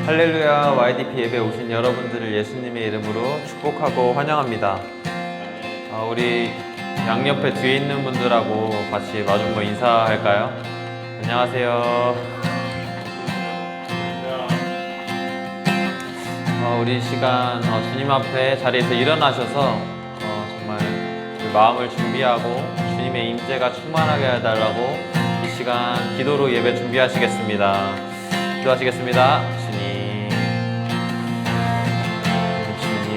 할렐루야. YDP 예배 오신 여러분들을 예수님의 이름으로 축복하고 환영합니다. 우리 양옆에 뒤에 있는 분들하고 같이 마중거 인사할까요? 안녕하세요. 우리 시간 주님 앞에 자리에서 일어나셔서 정말 그 마음을 준비하고 주님의 임재가 충만하게 해달라고 이 시간 기도로 예배 준비하시겠습니다. 기도하시겠습니다. 주님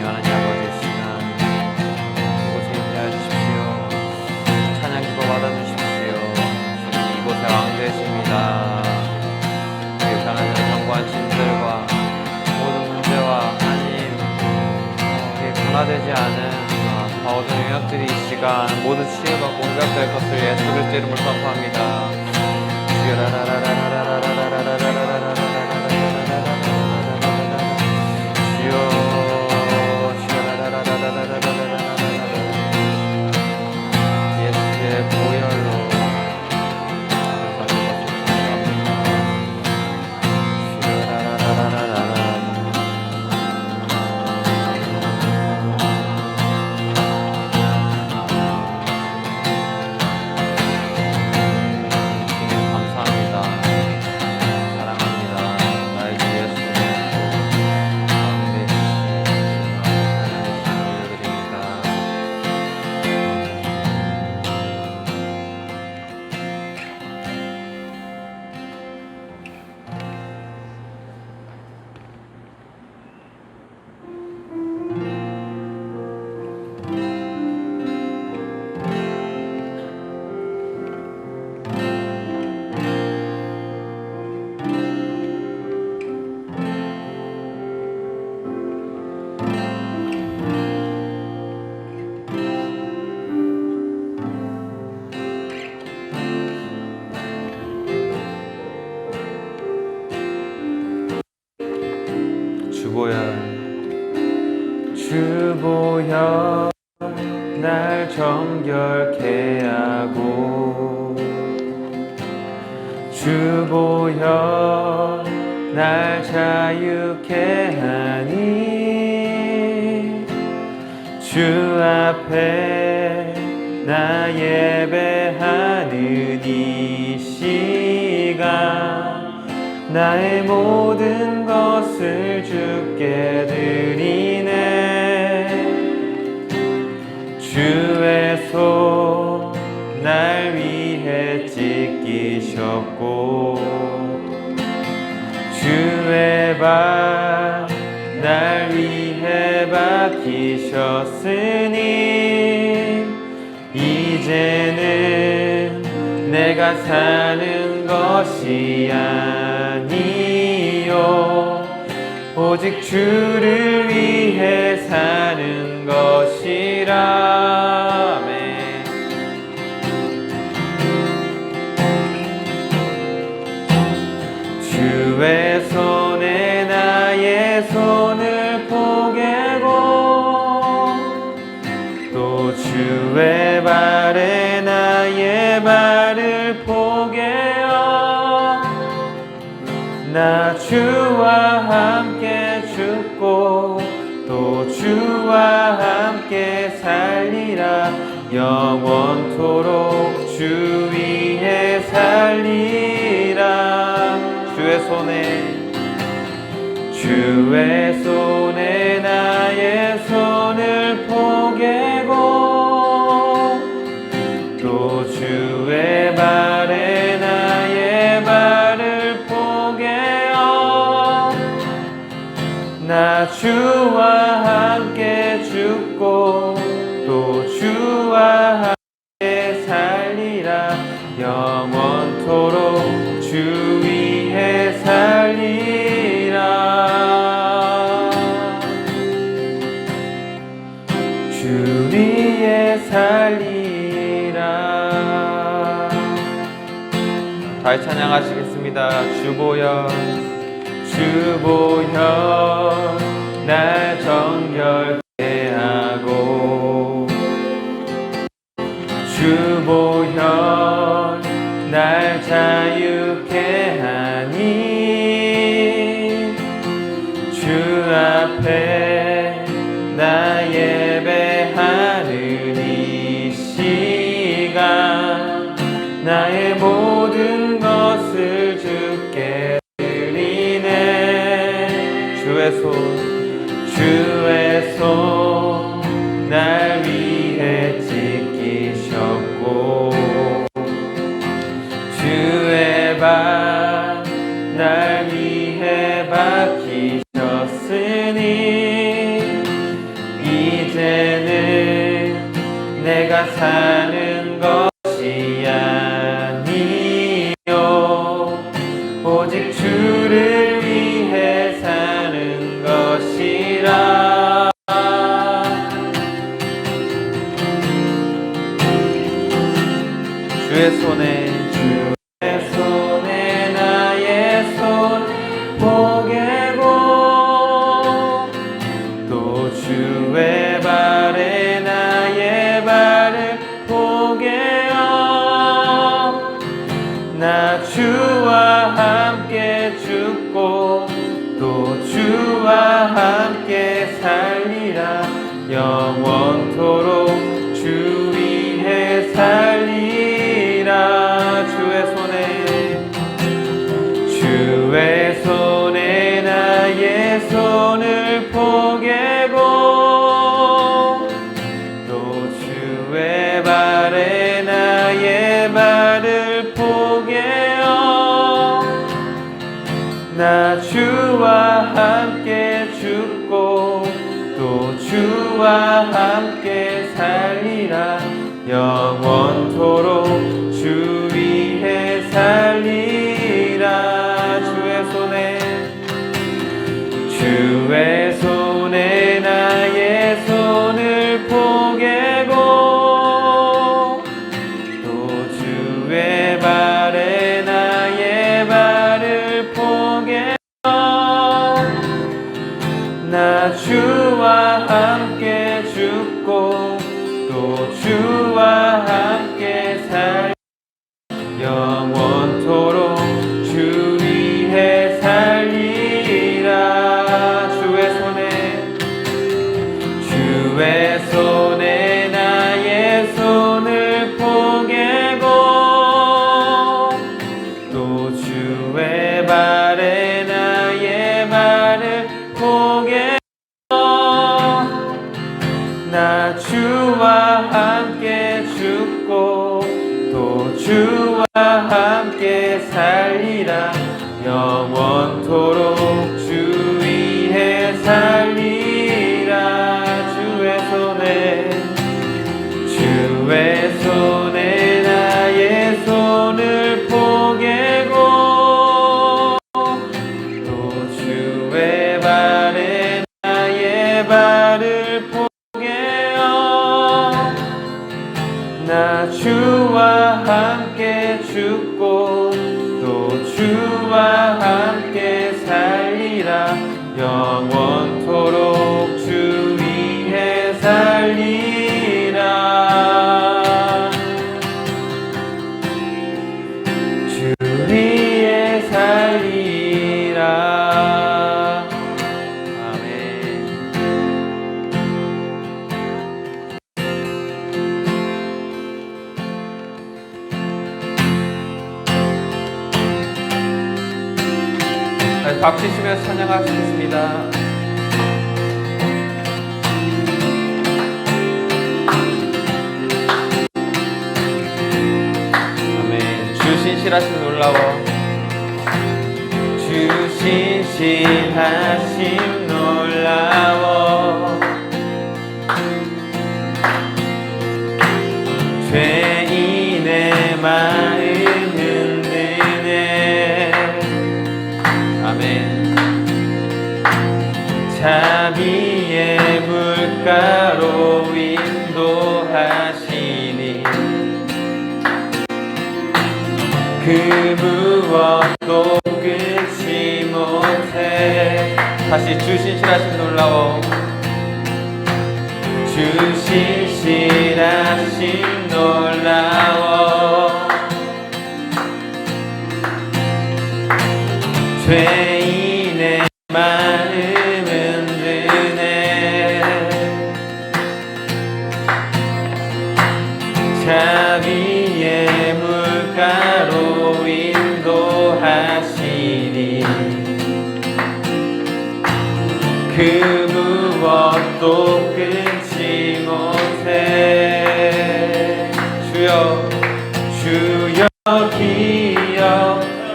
하나님 아버지 시간 이곳에 임재하여 주십시오. 찬양 기뻐 받아주십시오. 주님 이곳에 왕 되십니다. 우리 가난한 경고한 짐들과 모든 문제와 하나님 우리 변화되지 않은 어두운 영역들이 이 시간 모두 치유받고 공격될 것을 예수 그리스도 이름으로 선포합니다. 예수의 보혈로 주보혈 날 정결케 하고 주보혈 날 자유케 하니 주 앞에 나 예배하는 이 시간 나의 모든 것을 주께 드리네. 주의 손 날 위해 찢기셨고 주의 발 날 위해 박히셨으니 이제는 내가 사는 것이 아니요 오직 주를 위해 사는 것이라. 아멘. 주의 손에 나의 손을 포개고 또 주의 발에 나의 발을 포개어 나 주와 함께 죽고 또 주와 함께 살리라. 영원토록 주 위에 살리라. 주의 손에 나의 손을 포개고 또 주의 발에 나의 발을 포개어 나 주와 함께 죽고 또 주와 함께 살리라. 영원토록 주 위에 살리라. 주 위에 살리라. 다시 찬양하시겠습니다. 주보혈 날 정결케 하고 주보혈 날 자유케 하니 나의 모든 것을 주께 드리네. 주의 손 날 위해 찢기셨고 주의 발 날 위해 박히셨으니 이제는 내가 사는 것이 아니요 오직 주를 위해 사는 것이라. 주의 손에 나의 손 포개고 또 주의 발에 나의 발을 포개어 나 주와 함께 죽고 또 주와 함께 살리라. 영원토록 주 위해 살리라. 주의 손에 나의 손을 포개고 또 주의 발에 나의 발을 포개어 나 주와 함께 죽고 또 주와 함께 살리라. 영원토록 주 위해 살리라. 주의 손에 나의 손을 포개고 또 주의 발에 나의 발을 포개어 나 주와 함께 죽고 또 주와 함께 살 영원토록 주 위해 살리라. 주의 손에 나의 손을 포개고 또 주의 발에 나의 발을 포개어 나 주와 함께 죽고 또 주와 함께 살리라. 영원토록 주 위해 살리라. 주의 손에 나의 손을 포개고 또 주의 발에 나의 발을 포개어 나 주와 함께 죽고 또 주와 함께 살리라. 영원토록 주 위해 살리라. 주 위해 살리라. 아멘. 박수치면서 찬양하시겠습니다. 신실하심 놀라워 주 신실하심 놀라워 죄인의 마음 흔드네. 아멘. 자비의 물가로 인도하시니 그 무엇도 끊지 못해. 다시 주 신실하심 놀라워 주 신실하심 놀라워 죄인의 마음은 드네. 자비의 물 강가로 인도하시니 그 무엇도 끊지 못해. 주여 주여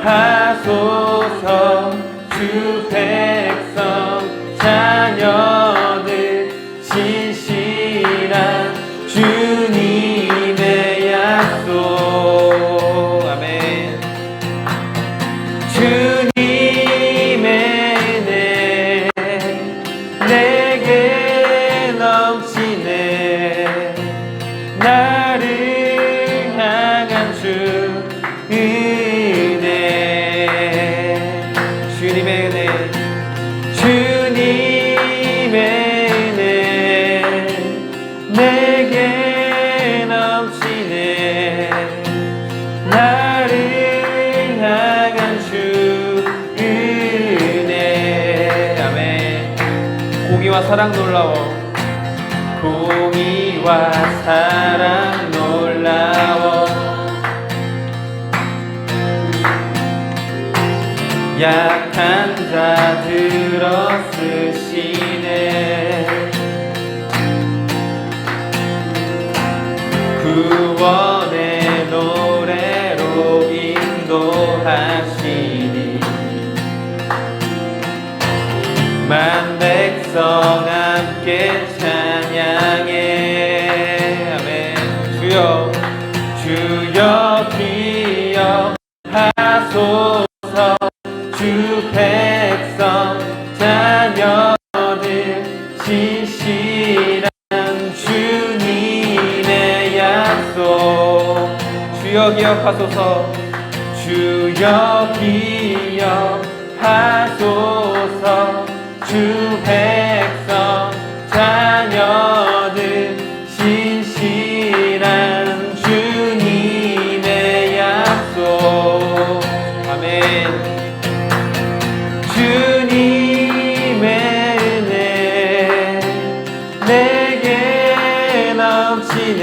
기억하소서. 주 백성 자녀들 진실한 주님의 약속. 아멘. 주님의 은혜 내게 넘치네. 나를 향한 주 은혜. 주님의 은혜, 주님의 은혜 내게 넘치네. 나를 향한 주 은혜. 아멘. 공의와 사랑 놀라워. 공의와 사랑 놀라워. 약한 자 들어 쓰시네. 구원의 노래로 인도하시니 만 백성 함께 찬양해. 아멘. 주여 주여 기억하소서. 주 백성 자녀들 진실한 주님의 약속. 주여 기억하소서. 주여 기억하소서. 주 백성 자녀들 진실한 주님의 약속. 아멘. 주님의 은혜 내게 넘치네.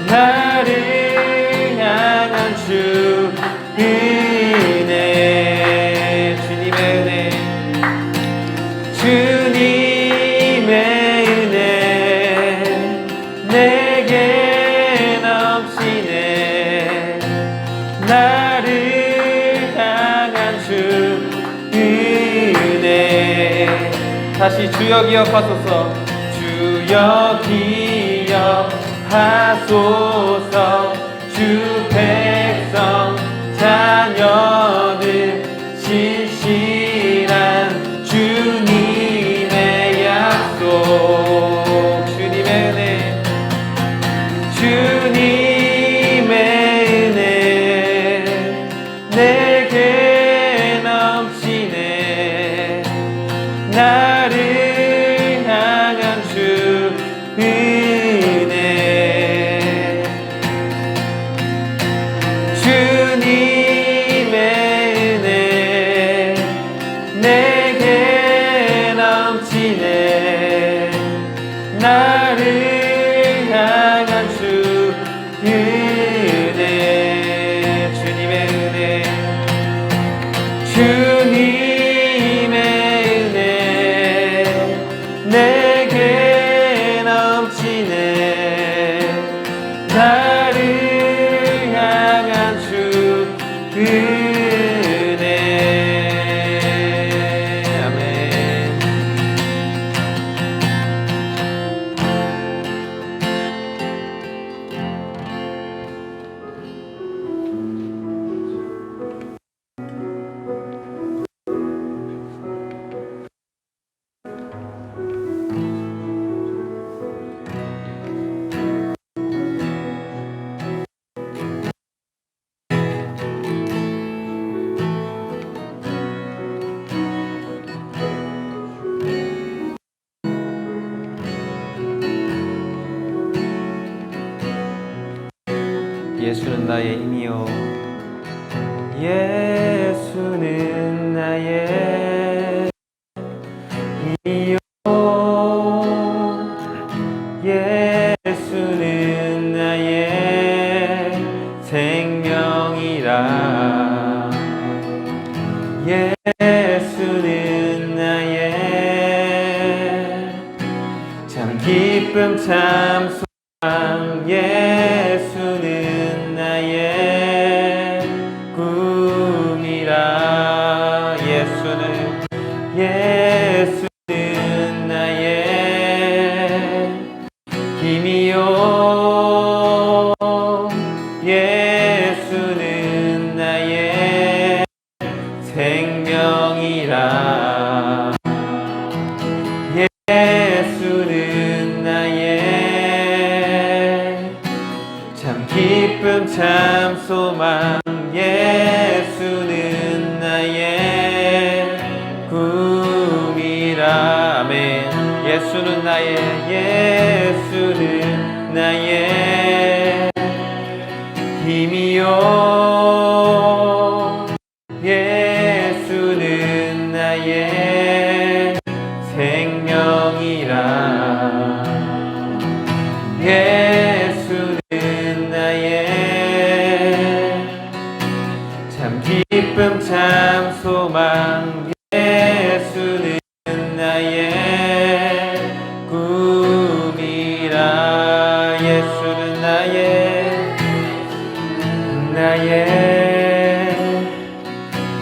나를 향한 주 은혜. 주님의 은혜, 주님의 은혜 내게 넘치네. 나를 향한 주 은혜. 다시 주여 기억하소서. 주여 기억하소서. 주 백성 자녀들 진실한 주님의 약속. 주님의 은혜, 주님의 은혜 내게 넘치네. 나를 향한 주 은혜. 주님의 은혜 내게 넘치네. 나를 향한 주 은혜. 주님의 은혜, 주님의 은혜 내게 넘치네. 나를 향한 주 은혜. 아멘. 예수는 나의 힘이요. 예수는 나의 힘이요. 예수는 나의 꿈이라. 예수는 나의 참 기쁨 참 소망. 예수는 나의 꿈이라. 예수는 나의 힘이요. 예수는 나의 생명이라. 예수는 나의 참 기쁨 참 소망. 예수는 나의 꿈이라. 아멘. 예수는 나의 힘이요. 예수는 나의 생명이라. 예수는 나의 참 기쁨 참 소망. 예수는 나의 꿈이라. 예수는 나의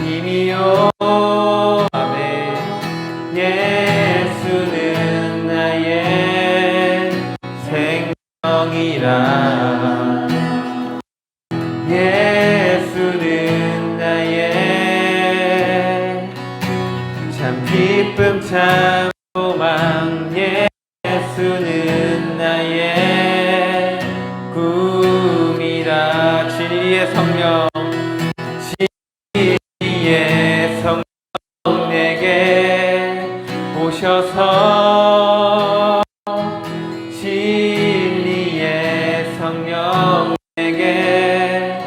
힘이요. 아멘. 예수는 나의 생명이라. 예수는 나의 참 기쁨 참 소망. 예수는 나의 꿈이라. 진리의 성령 내게 오셔서. 진리의 성령 내게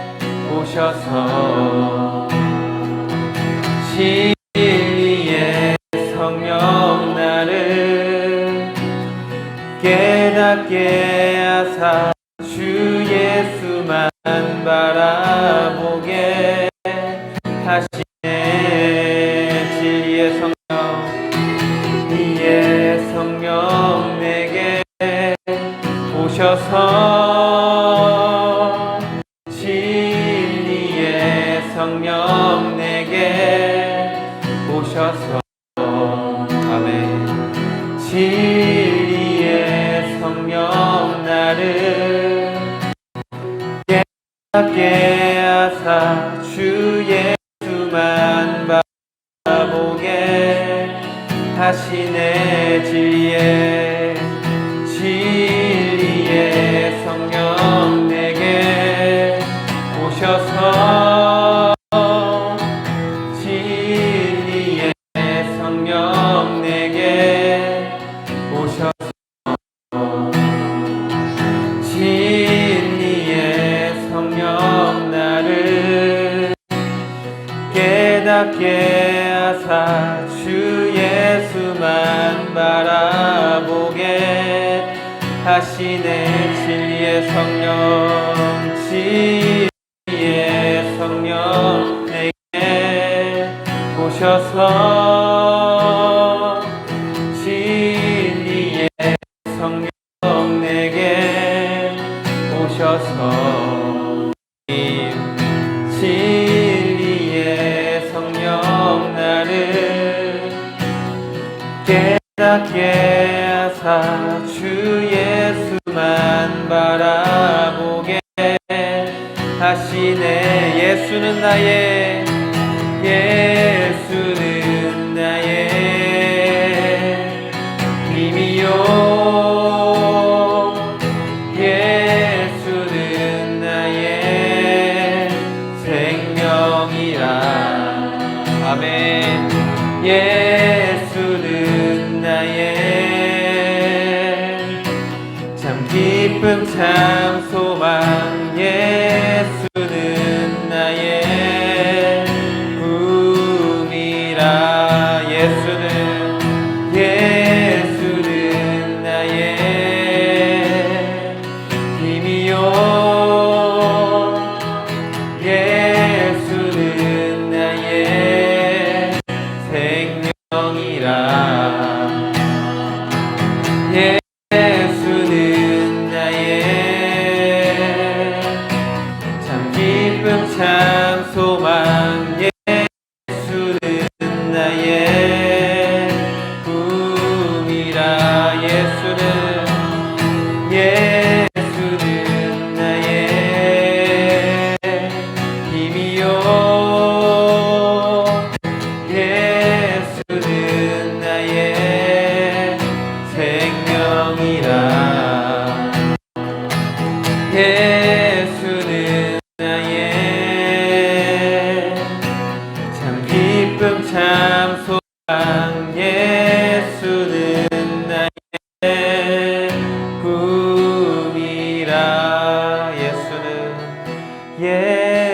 오셔서. 진리의 성령 나를 깨닫게 하사 주 예수만 바라보게 하시네. 진리의 성령, 이의 성령 내게 오셔서. 진리의 성령 내게 오셔서. 아멘. 진리의 성령 나를 깨닫게 하사 주 예수만 바라보게 하시네. 진리의 성령 내게 오셔서. 진리의 성령 내게 오셔서. 진리의 성령 나를 깨닫게 하사 주 예수만 바라보게 하시네. 진리의 성령 내게 오셔서. 진리의 성령 내게 오셔서. 진리의 성령 나를 깨닫게 하사 주 예수만 바라보게 하시네. 예수는 나의 힘이요. 예수는 나의 생명이라. 아멘. 예수는 나의 참 기쁨 참 소망. 예수는 나의 꿈이라. 예수는 나의 힘이요. 예수는 참 소망 예수는 나의 꿈이라 예수는 나의 힘이요 예수는 나의 생명이라 예수는 나의 참 기쁨 참 소망 예수는 나의 꿈이라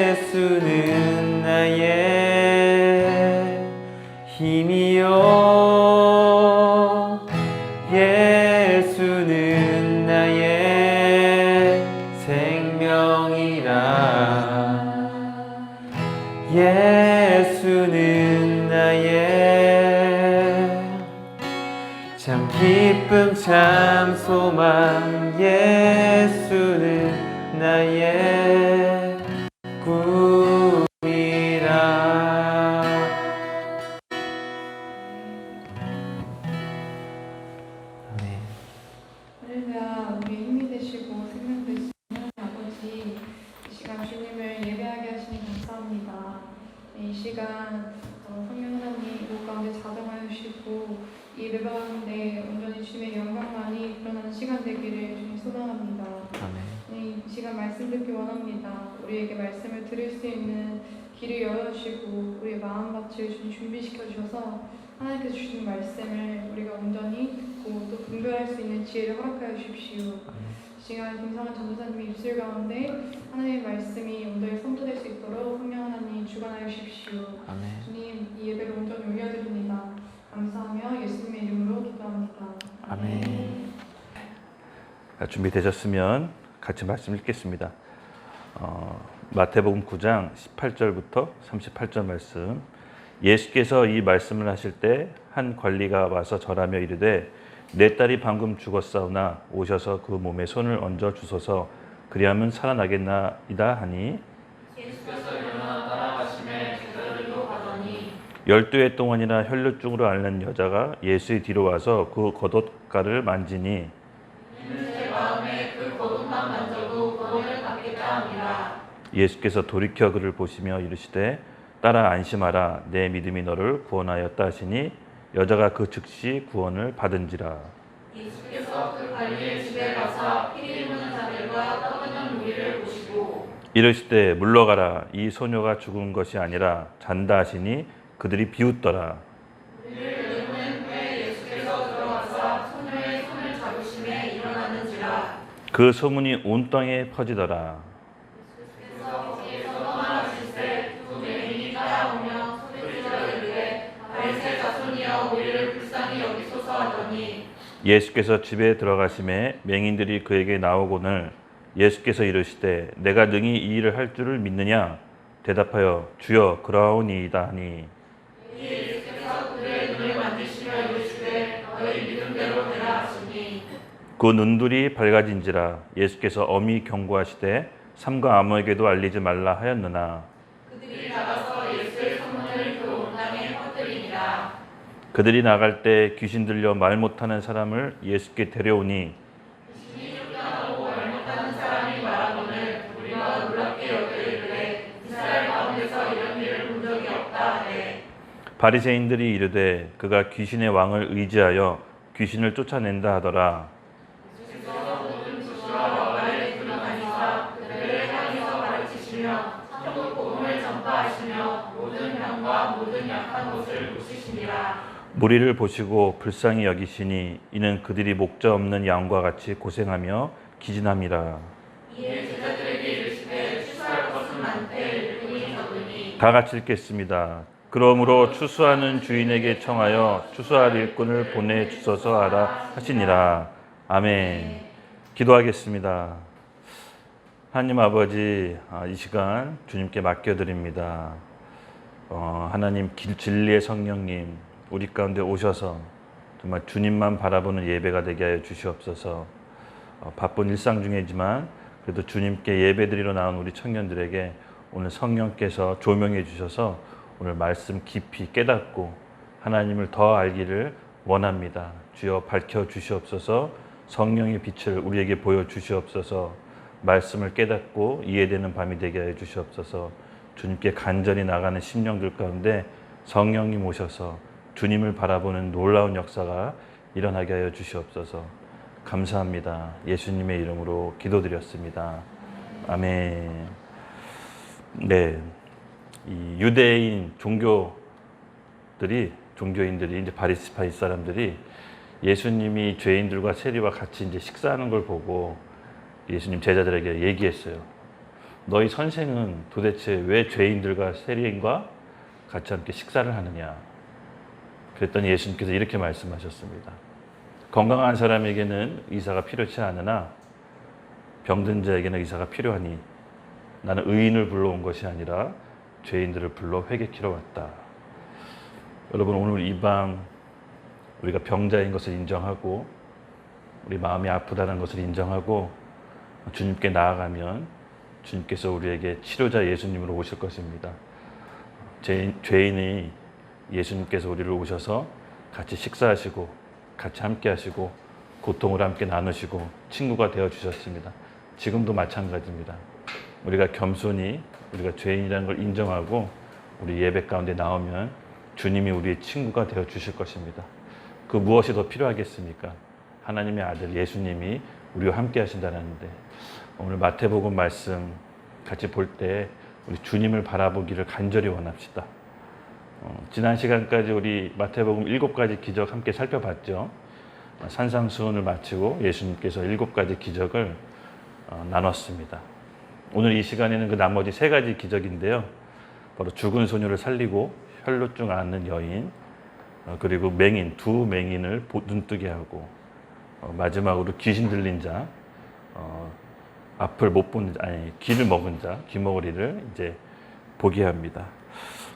예수는 나의 힘이요 예수는 나의 생명이라 예수는 나의 참 기쁨 참 소망 예수는 나의 꿈이라. 할렐루야. 우리의 힘이 되시고 생명 되시는 하나님 아버지, 이 시간 주님을 예배하게 하시니 감사합니다. 이 시간 성령 하나님 목 가운데 자정하여 주시고 이 예배 가운데 온전히 주님의 영광만이 드러나는 시간 되기를 주님 소망합니다. 이 시간 말씀 듣기 원합니다. 우리에게 말씀을 들을 수 있는 길을 열어주시고 우리의 마음밭을 주님 준비시켜 주셔서 하나님께서 주신 말씀을 우리가 온전히 듣고 또 분별할 수 있는 지혜를 허락하여 주십시오. 이 시간 김성환 전도사님의 입술 가운데 하나님의 말씀이 온전히 선포될 수 있도록 성령 하나님 주관하여 주십시오. 주님, 이 예배를 온전히 올려드립니다. 감사하며 예수님의 이름으로 기도합니다. 아멘. 준비되셨으면 같이 말씀 읽겠습니다. 마태복음 9장 18절부터 38절 말씀. 예수께서 이 말씀을 하실 때 한 관리가 와서 절하며 이르되 내 딸이 방금 죽었사오나 오셔서 그 몸에 손을 얹어 주소서 그리하면 살아나겠나이다 하니 예수께서 일어나 따라가시매 제자들도 가더니 12해 동안이나 혈루증으로 앓는 여자가 예수의 뒤로 와서 그 겉옷가를 만지니 제 마음에 그 겉옷만 만져도 구원을 받겠다 하니라. 예수께서 돌이켜 그를 보시며 이르시되 딸아 안심하라 내 믿음이 너를 구원하였다 하시니 여자가 그 즉시 구원을 받은지라. 예수께서 그 관리의 집에 가서 피리 묻는 자들과 떠드는 무리를 보시고 이르시되 물러가라 이 소녀가 죽은 것이 아니라 잔다 하시니 그들이 비웃더라. 그들은 왜 예수께서 들어와서 소녀의 손을 잡으심에 일어나는지라. 그 소문이 온 땅에 퍼지더라. 예수께서 집에 들어가심에 맹인들이 그에게 나오거늘 예수께서 이르시되 내가 능히 이 일을 할 줄을 믿느냐 대답하여 주여 그러하오니이다 하니 예수께서 그의 눈을 만지시며 이르시되 너희 믿음대로 되라 하시니 그 눈들이 밝아진지라. 예수께서 엄히 경고하시되 삼가 아무에게도 알리지 말라 하였느나 그들이 나가서 예수의 소문을 그 온 땅에 퍼뜨리니라. 그들이 나갈 때 귀신 들려 말 못하는 사람을 예수께 데려오니 귀신이 쫓겨나고 말 못하는 사람이 말하거늘 우리가 놀랍게 여기기를 이스라엘 가운데서 이런 일을 본 적이 없다 하되 바리새인들이 이르되 그가 귀신의 왕을 의지하여 귀신을 쫓아낸다 하더라. 예수께서 모든 도시와 마을에 들어다니사 그들을 향해서 가르치시며 천국 복음을 전파하시며 모든 병과 모든 약한 곳을 고치시니라. 무리를 보시고 불쌍히 여기시니 이는 그들이 목자 없는 양과 같이 고생하며 기진함이라. 이에 제자들에게 이르시되 추수할 것은 많되 일꾼이 적으니 다 같이 읽겠습니다. 그러므로 추수하는 주인에게 청하여 추수할 일꾼을 보내주소서 하라 하시니라. 아멘. 기도하겠습니다. 하나님 아버지, 이 시간 주님께 맡겨드립니다. 하나님 진리의 성령님 우리 가운데 오셔서 정말 주님만 바라보는 예배가 되게 하여 주시옵소서. 바쁜 일상 중이지만 그래도 주님께 예배드리러 나온 우리 청년들에게 오늘 성령께서 조명해 주셔서 오늘 말씀 깊이 깨닫고 하나님을 더 알기를 원합니다. 주여 밝혀 주시옵소서. 성령의 빛을 우리에게 보여 주시옵소서. 말씀을 깨닫고 이해되는 밤이 되게 해 주시옵소서. 주님께 간절히 나가는 심령들 가운데 성령님 오셔서 주님을 바라보는 놀라운 역사가 일어나게 하여 주시옵소서. 감사합니다. 예수님의 이름으로 기도드렸습니다. 아멘. 네, 이 유대인 종교인들이 이제 바리새파 사람들이 예수님이 죄인들과 세리와 같이 이제 식사하는 걸 보고 예수님 제자들에게 얘기했어요. 너희 선생은 도대체 왜 죄인들과 세리인과 같이 함께 식사를 하느냐? 그랬더니 예수님께서 이렇게 말씀하셨습니다. 건강한 사람에게는 의사가 필요치 않으나 병든 자에게는 의사가 필요하니 나는 의인을 불러온 것이 아니라 죄인들을 불러 회개키러 왔다. 여러분, 오늘 이 밤 우리가 병자인 것을 인정하고 우리 마음이 아프다는 것을 인정하고 주님께 나아가면 주님께서 우리에게 치료자 예수님으로 오실 것입니다. 죄인이 예수님께서 우리를 오셔서 같이 식사하시고 같이 함께 하시고 고통을 함께 나누시고 친구가 되어 주셨습니다. 지금도 마찬가지입니다. 우리가 겸손히 우리가 죄인이라는 걸 인정하고 우리 예배 가운데 나오면 주님이 우리의 친구가 되어 주실 것입니다. 그 무엇이 더 필요하겠습니까? 하나님의 아들 예수님이 우리와 함께 하신다는데 오늘 마태복음 말씀 같이 볼 때 우리 주님을 바라보기를 간절히 원합시다. 지난 시간까지 우리 마태복음 7가지 기적 함께 살펴봤죠. 산상수훈을 마치고 예수님께서 7가지 기적을 나눴습니다. 오늘 이 시간에는 그 나머지 3가지 기적인데요. 바로 죽은 소녀를 살리고 혈루증 앓는 여인, 그리고 맹인, 2 맹인을 눈뜨게 하고 마지막으로 귀신 들린 자, 앞을 못 보는 자, 귀를 먹은 자, 귀머거리를 이제 보게 합니다.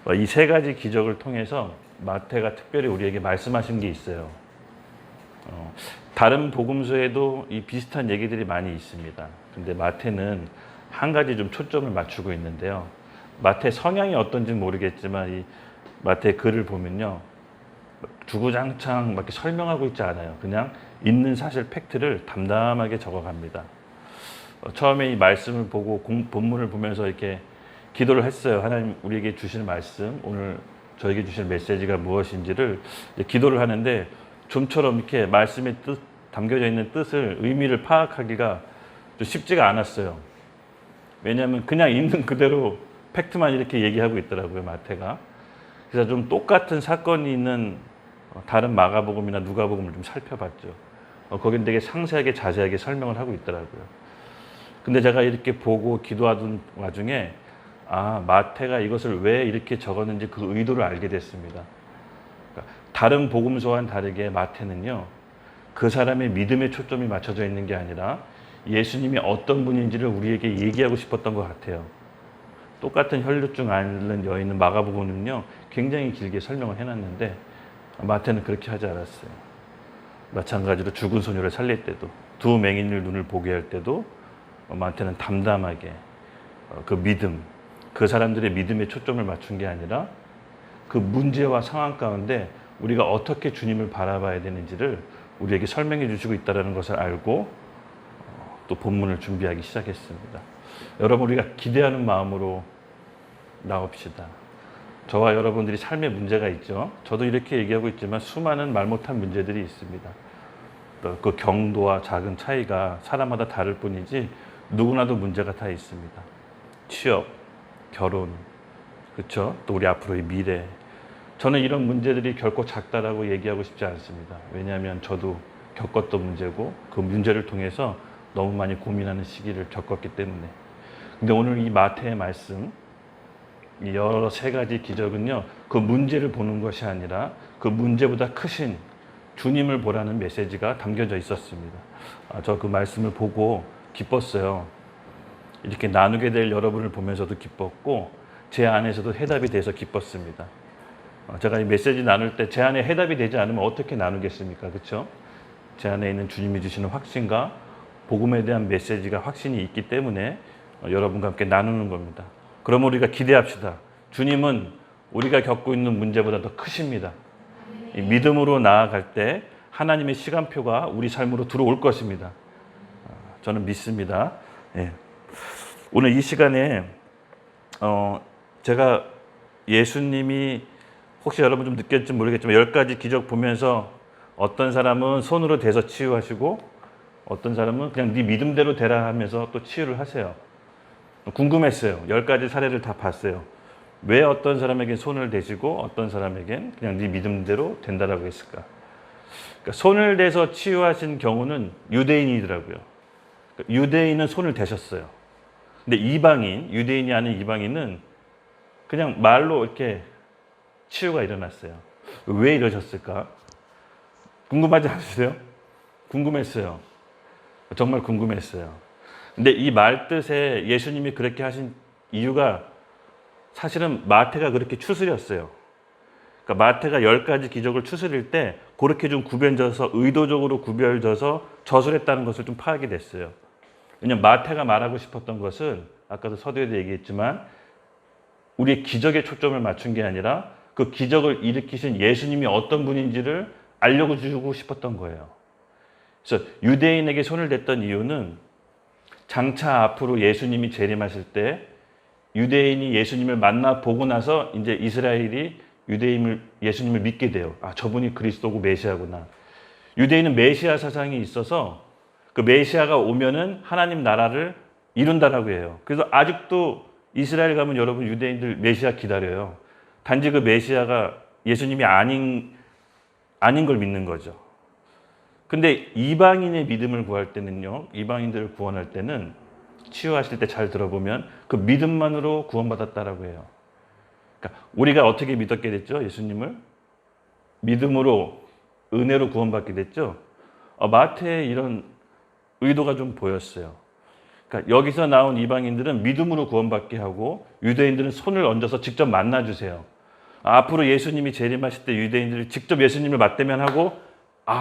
이 3가지 기적을 통해서 마태가 특별히 우리에게 말씀하신 게 있어요. 다른 복음서에도 이 비슷한 얘기들이 많이 있습니다. 근데 마태는 한 가지 좀 초점을 맞추고 있는데요. 마태 성향이 어떤지 모르겠지만 이 마태 글을 보면요, 주구장창 막 이렇게 설명하고 있지 않아요. 그냥 있는 사실 팩트를 담담하게 적어갑니다. 처음에 이 말씀을 보고 본문을 보면서 이렇게 기도를 했어요. 하나님 우리에게 주실 말씀, 오늘 저에게 주실 메시지가 무엇인지를 기도를 하는데 좀처럼 이렇게 말씀에 담겨져 있는 뜻을, 의미를 파악하기가 좀 쉽지가 않았어요. 왜냐하면 그냥 있는 그대로 팩트만 이렇게 얘기하고 있더라고요, 마태가. 그래서 좀 똑같은 사건이 있는 다른 마가복음이나 누가복음을 좀 살펴봤죠. 거긴 되게 상세하게 자세하게 설명을 하고 있더라고요. 근데 제가 이렇게 보고 기도하던 와중에 마태가 이것을 왜 이렇게 적었는지 그 의도를 알게 됐습니다. 그러니까 다른 복음서와는 다르게 마태는요, 그 사람의 믿음에 초점이 맞춰져 있는 게 아니라 예수님이 어떤 분인지를 우리에게 얘기하고 싶었던 것 같아요. 똑같은 혈루증 앓는 여인은 마가복음은요 굉장히 길게 설명을 해놨는데 마태는 그렇게 하지 않았어요. 마찬가지로 죽은 소녀를 살릴 때도, 2 맹인을 눈을 보게 할 때도 마태는 담담하게 그 믿음, 그 사람들의 믿음에 초점을 맞춘 게 아니라 그 문제와 상황 가운데 우리가 어떻게 주님을 바라봐야 되는지를 우리에게 설명해 주시고 있다는 것을 알고 또 본문을 준비하기 시작했습니다. 여러분, 우리가 기대하는 마음으로 나옵시다. 저와 여러분들이 삶에 문제가 있죠. 저도 이렇게 얘기하고 있지만 수많은 말 못한 문제들이 있습니다. 그 경도와 작은 차이가 사람마다 다를 뿐이지 누구나도 문제가 다 있습니다. 취업, 결혼, 그렇죠? 또 우리 앞으로의 미래. 저는 이런 문제들이 결코 작다라고 얘기하고 싶지 않습니다. 왜냐하면 저도 겪었던 문제고 그 문제를 통해서 너무 많이 고민하는 시기를 겪었기 때문에. 근데 오늘 이 마태의 말씀, 이 여러 3가지 기적은요, 그 문제를 보는 것이 아니라 그 문제보다 크신 주님을 보라는 메시지가 담겨져 있었습니다. 저 그 말씀을 보고 기뻤어요. 이렇게 나누게 될 여러분을 보면서도 기뻤고 제 안에서도 해답이 돼서 기뻤습니다. 제가 이 메시지 나눌 때 제 안에 해답이 되지 않으면 어떻게 나누겠습니까? 그렇죠? 제 안에 있는 주님이 주시는 확신과 복음에 대한 메시지가 확신이 있기 때문에 여러분과 함께 나누는 겁니다. 그럼 우리가 기대합시다. 주님은 우리가 겪고 있는 문제보다 더 크십니다. 이 믿음으로 나아갈 때 하나님의 시간표가 우리 삶으로 들어올 것입니다. 저는 믿습니다. 예. 오늘 이 시간에 제가 예수님이 혹시 여러분 좀 느꼈을지 모르겠지만 10가지 기적 보면서 어떤 사람은 손으로 대서 치유하시고 어떤 사람은 그냥 네 믿음대로 되라 하면서 또 치유를 하세요. 궁금했어요. 10가지 사례를 다 봤어요. 왜 어떤 사람에겐 손을 대시고 어떤 사람에겐 그냥 네 믿음대로 된다라고 했을까? 그러니까 손을 대서 치유하신 경우는 유대인이더라고요. 그러니까 유대인은 손을 대셨어요. 근데 이방인, 유대인이 아닌 이방인은 그냥 말로 이렇게 치유가 일어났어요. 왜 이러셨을까? 궁금하지 않으세요? 궁금했어요. 정말 궁금했어요. 근데 이 말 뜻에 예수님이 그렇게 하신 이유가 사실은 마태가 그렇게 추스렸어요. 그러니까 마태가 10가지 기적을 추스릴 때 그렇게 좀 구별져서 의도적으로 구별져서 저술했다는 것을 좀 파악이 됐어요. 왜냐하면 마태가 말하고 싶었던 것은 아까도 서두에도 얘기했지만 우리의 기적에 초점을 맞춘 게 아니라 그 기적을 일으키신 예수님이 어떤 분인지를 알려고 주고 싶었던 거예요. 그래서 유대인에게 손을 댔던 이유는 장차 앞으로 예수님이 재림하실 때 유대인이 예수님을 만나 보고 나서 이제 이스라엘이 예수님을 믿게 돼요. 아, 저분이 그리스도고 메시아구나. 유대인은 메시아 사상이 있어서 그 메시아가 오면은 하나님 나라를 이룬다라고 해요. 그래서 아직도 이스라엘 가면 여러분 유대인들 메시아 기다려요. 단지 그 메시아가 예수님이 아닌 걸 믿는 거죠. 근데 이방인의 믿음을 구할 때는요, 이방인들을 구원할 때는 치유하실 때 잘 들어보면 그 믿음만으로 구원받았다라고 해요. 그러니까 우리가 어떻게 믿었게 됐죠? 예수님을 믿음으로 은혜로 구원받게 됐죠. 마태의 이런 의도가 좀 보였어요. 그러니까 여기서 나온 이방인들은 믿음으로 구원받게 하고 유대인들은 손을 얹어서 직접 만나주세요. 앞으로 예수님이 재림하실 때 유대인들이 직접 예수님을 맞대면하고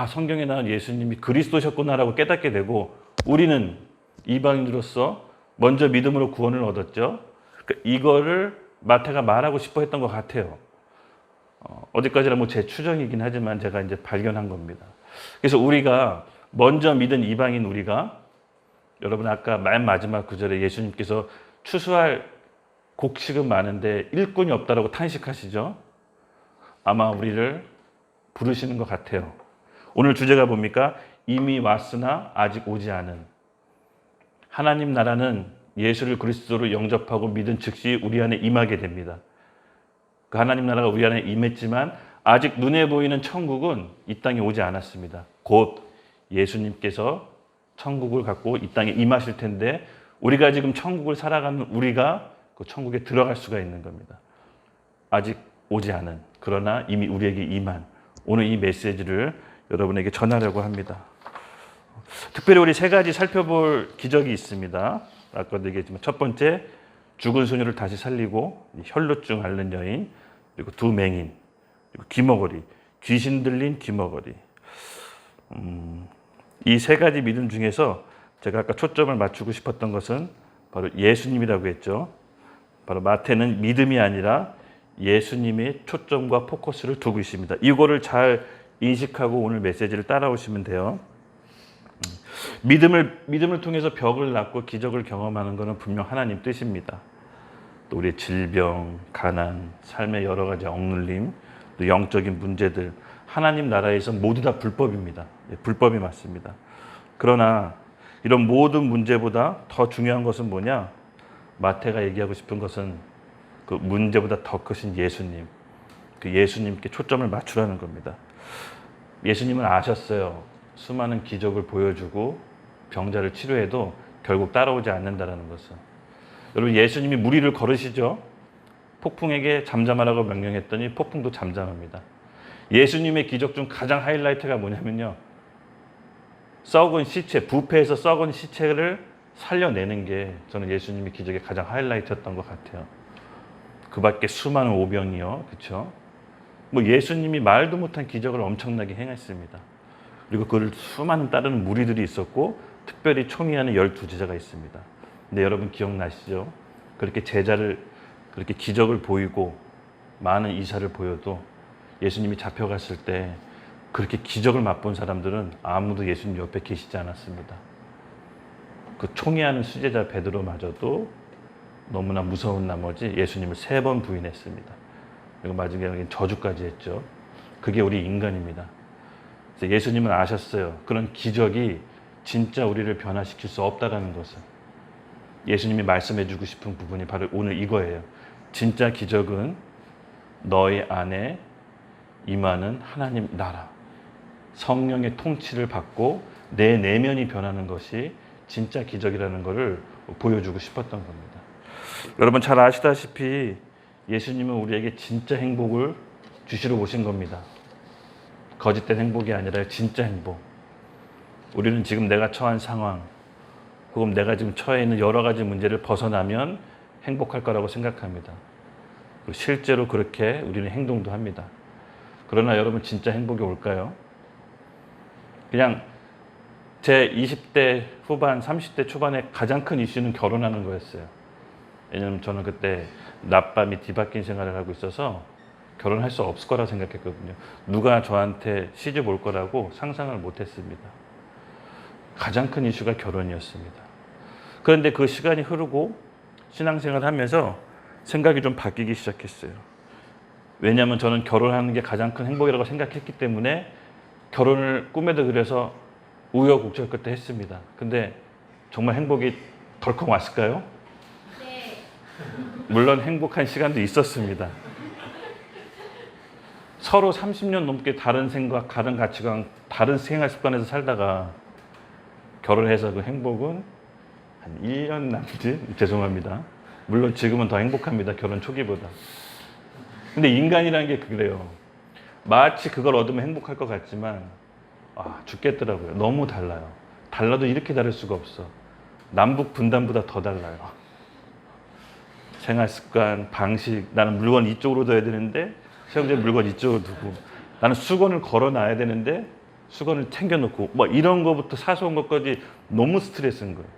성경에 나온 예수님이 그리스도셨구나라고 깨닫게 되고 우리는 이방인으로서 먼저 믿음으로 구원을 얻었죠. 그러니까 이거를 마태가 말하고 싶어 했던 것 같아요. 어디까지나 제 추정이긴 하지만 제가 이제 발견한 겁니다. 그래서 우리가 먼저 믿은 이방인 우리가 여러분 아까 맨 마지막 구절에 예수님께서 추수할 곡식은 많은데 일꾼이 없다라고 탄식하시죠. 아마 우리를 부르시는 것 같아요. 오늘 주제가 뭡니까? 이미 왔으나 아직 오지 않은. 하나님 나라는 예수를 그리스도로 영접하고 믿은 즉시 우리 안에 임하게 됩니다. 그 하나님 나라가 우리 안에 임했지만 아직 눈에 보이는 천국은 이 땅에 오지 않았습니다. 곧 예수님께서 천국을 갖고 이 땅에 임하실 텐데 우리가 지금 천국을 살아가는 우리가 그 천국에 들어갈 수가 있는 겁니다. 아직 오지 않은, 그러나 이미 우리에게 임한 오늘 이 메시지를 여러분에게 전하려고 합니다. 특별히 우리 3가지 살펴볼 기적이 있습니다. 아까도 얘기했지만 첫 번째, 죽은 소녀를 다시 살리고 혈루증 앓는 여인, 그리고 2 맹인, 그리고 귀머거리, 귀신 들린 귀머거리. 이 3가지 믿음 중에서 제가 아까 초점을 맞추고 싶었던 것은 바로 예수님이라고 했죠. 바로 마태는 믿음이 아니라 예수님의 초점과 포커스를 두고 있습니다. 이거를 잘 인식하고 오늘 메시지를 따라오시면 돼요. 믿음을 통해서 벽을 낳고 기적을 경험하는 것은 분명 하나님 뜻입니다. 또 우리의 질병, 가난, 삶의 여러 가지 억눌림, 또 영적인 문제들, 하나님 나라에서 모두 다 불법입니다. 불법이 맞습니다. 그러나 이런 모든 문제보다 더 중요한 것은 뭐냐? 마태가 얘기하고 싶은 것은 그 문제보다 더 크신 예수님, 그 예수님께 초점을 맞추라는 겁니다. 예수님은 아셨어요. 수많은 기적을 보여주고 병자를 치료해도 결국 따라오지 않는다는 것은. 여러분 예수님이 무리를 걸으시죠. 폭풍에게 잠잠하라고 명령했더니 폭풍도 잠잠합니다. 예수님의 기적 중 가장 하이라이트가 뭐냐면요. 썩은 시체, 부패에서 썩은 시체를 살려내는 게 저는 예수님의 기적의 가장 하이라이트였던 것 같아요. 그 밖에 수많은 오병이요. 그렇죠? 예수님이 말도 못한 기적을 엄청나게 행했습니다. 그리고 그를 수많은 따르는 무리들이 있었고 특별히 총회하는 12제자가 있습니다. 근데 여러분 기억나시죠? 그렇게 제자를 그렇게 기적을 보이고 많은 이사를 보여도 예수님이 잡혀갔을 때 그렇게 기적을 맛본 사람들은 아무도 예수님 옆에 계시지 않았습니다. 그 총애하는 수제자 베드로마저도 너무나 무서운 나머지 예수님을 3번 부인했습니다. 그리고 마지막에 저주까지 했죠. 그게 우리 인간입니다. 그래서 예수님은 아셨어요. 그런 기적이 진짜 우리를 변화시킬 수 없다라는 것을. 예수님이 말씀해 주고 싶은 부분이 바로 오늘 이거예요. 진짜 기적은 너희 안에 임하는 하나님 나라, 성령의 통치를 받고 내 내면이 변하는 것이 진짜 기적이라는 것을 보여주고 싶었던 겁니다. 여러분 잘 아시다시피 예수님은 우리에게 진짜 행복을 주시러 오신 겁니다. 거짓된 행복이 아니라 진짜 행복. 우리는 지금 내가 처한 상황, 혹은 내가 지금 처해 있는 여러 가지 문제를 벗어나면 행복할 거라고 생각합니다. 그리고 실제로 그렇게 우리는 행동도 합니다. 그러나 여러분 진짜 행복이 올까요? 그냥 제 20대 후반, 30대 초반에 가장 큰 이슈는 결혼하는 거였어요. 왜냐하면 저는 그때 낮밤이 뒤바뀐 생활을 하고 있어서 결혼할 수 없을 거라 생각했거든요. 누가 저한테 시집 올 거라고 상상을 못했습니다. 가장 큰 이슈가 결혼이었습니다. 그런데 그 시간이 흐르고 신앙생활을 하면서 생각이 좀 바뀌기 시작했어요. 왜냐하면 저는 결혼하는 게 가장 큰 행복이라고 생각했기 때문에 결혼을 꿈에도 그려서 우여곡절 끝에 했습니다. 근데 정말 행복이 덜컥 왔을까요? 네. 물론 행복한 시간도 있었습니다. 서로 30년 넘게 다른 생각, 다른 가치관, 다른 생활 습관에서 살다가 결혼해서 그 행복은 한 1년 남짓? 죄송합니다. 물론 지금은 더 행복합니다. 결혼 초기보다. 근데 인간이라는 게 그래요. 마치 그걸 얻으면 행복할 것 같지만 죽겠더라고요. 너무 달라요. 달라도 이렇게 다를 수가 없어. 남북 분단보다 더 달라요. 생활 습관, 방식, 나는 물건 이쪽으로 둬야 되는데 수영장 물건 이쪽으로 두고, 나는 수건을 걸어놔야 되는데 수건을 챙겨놓고, 뭐 이런 거부터 사소한 것까지 너무 스트레스인 거예요.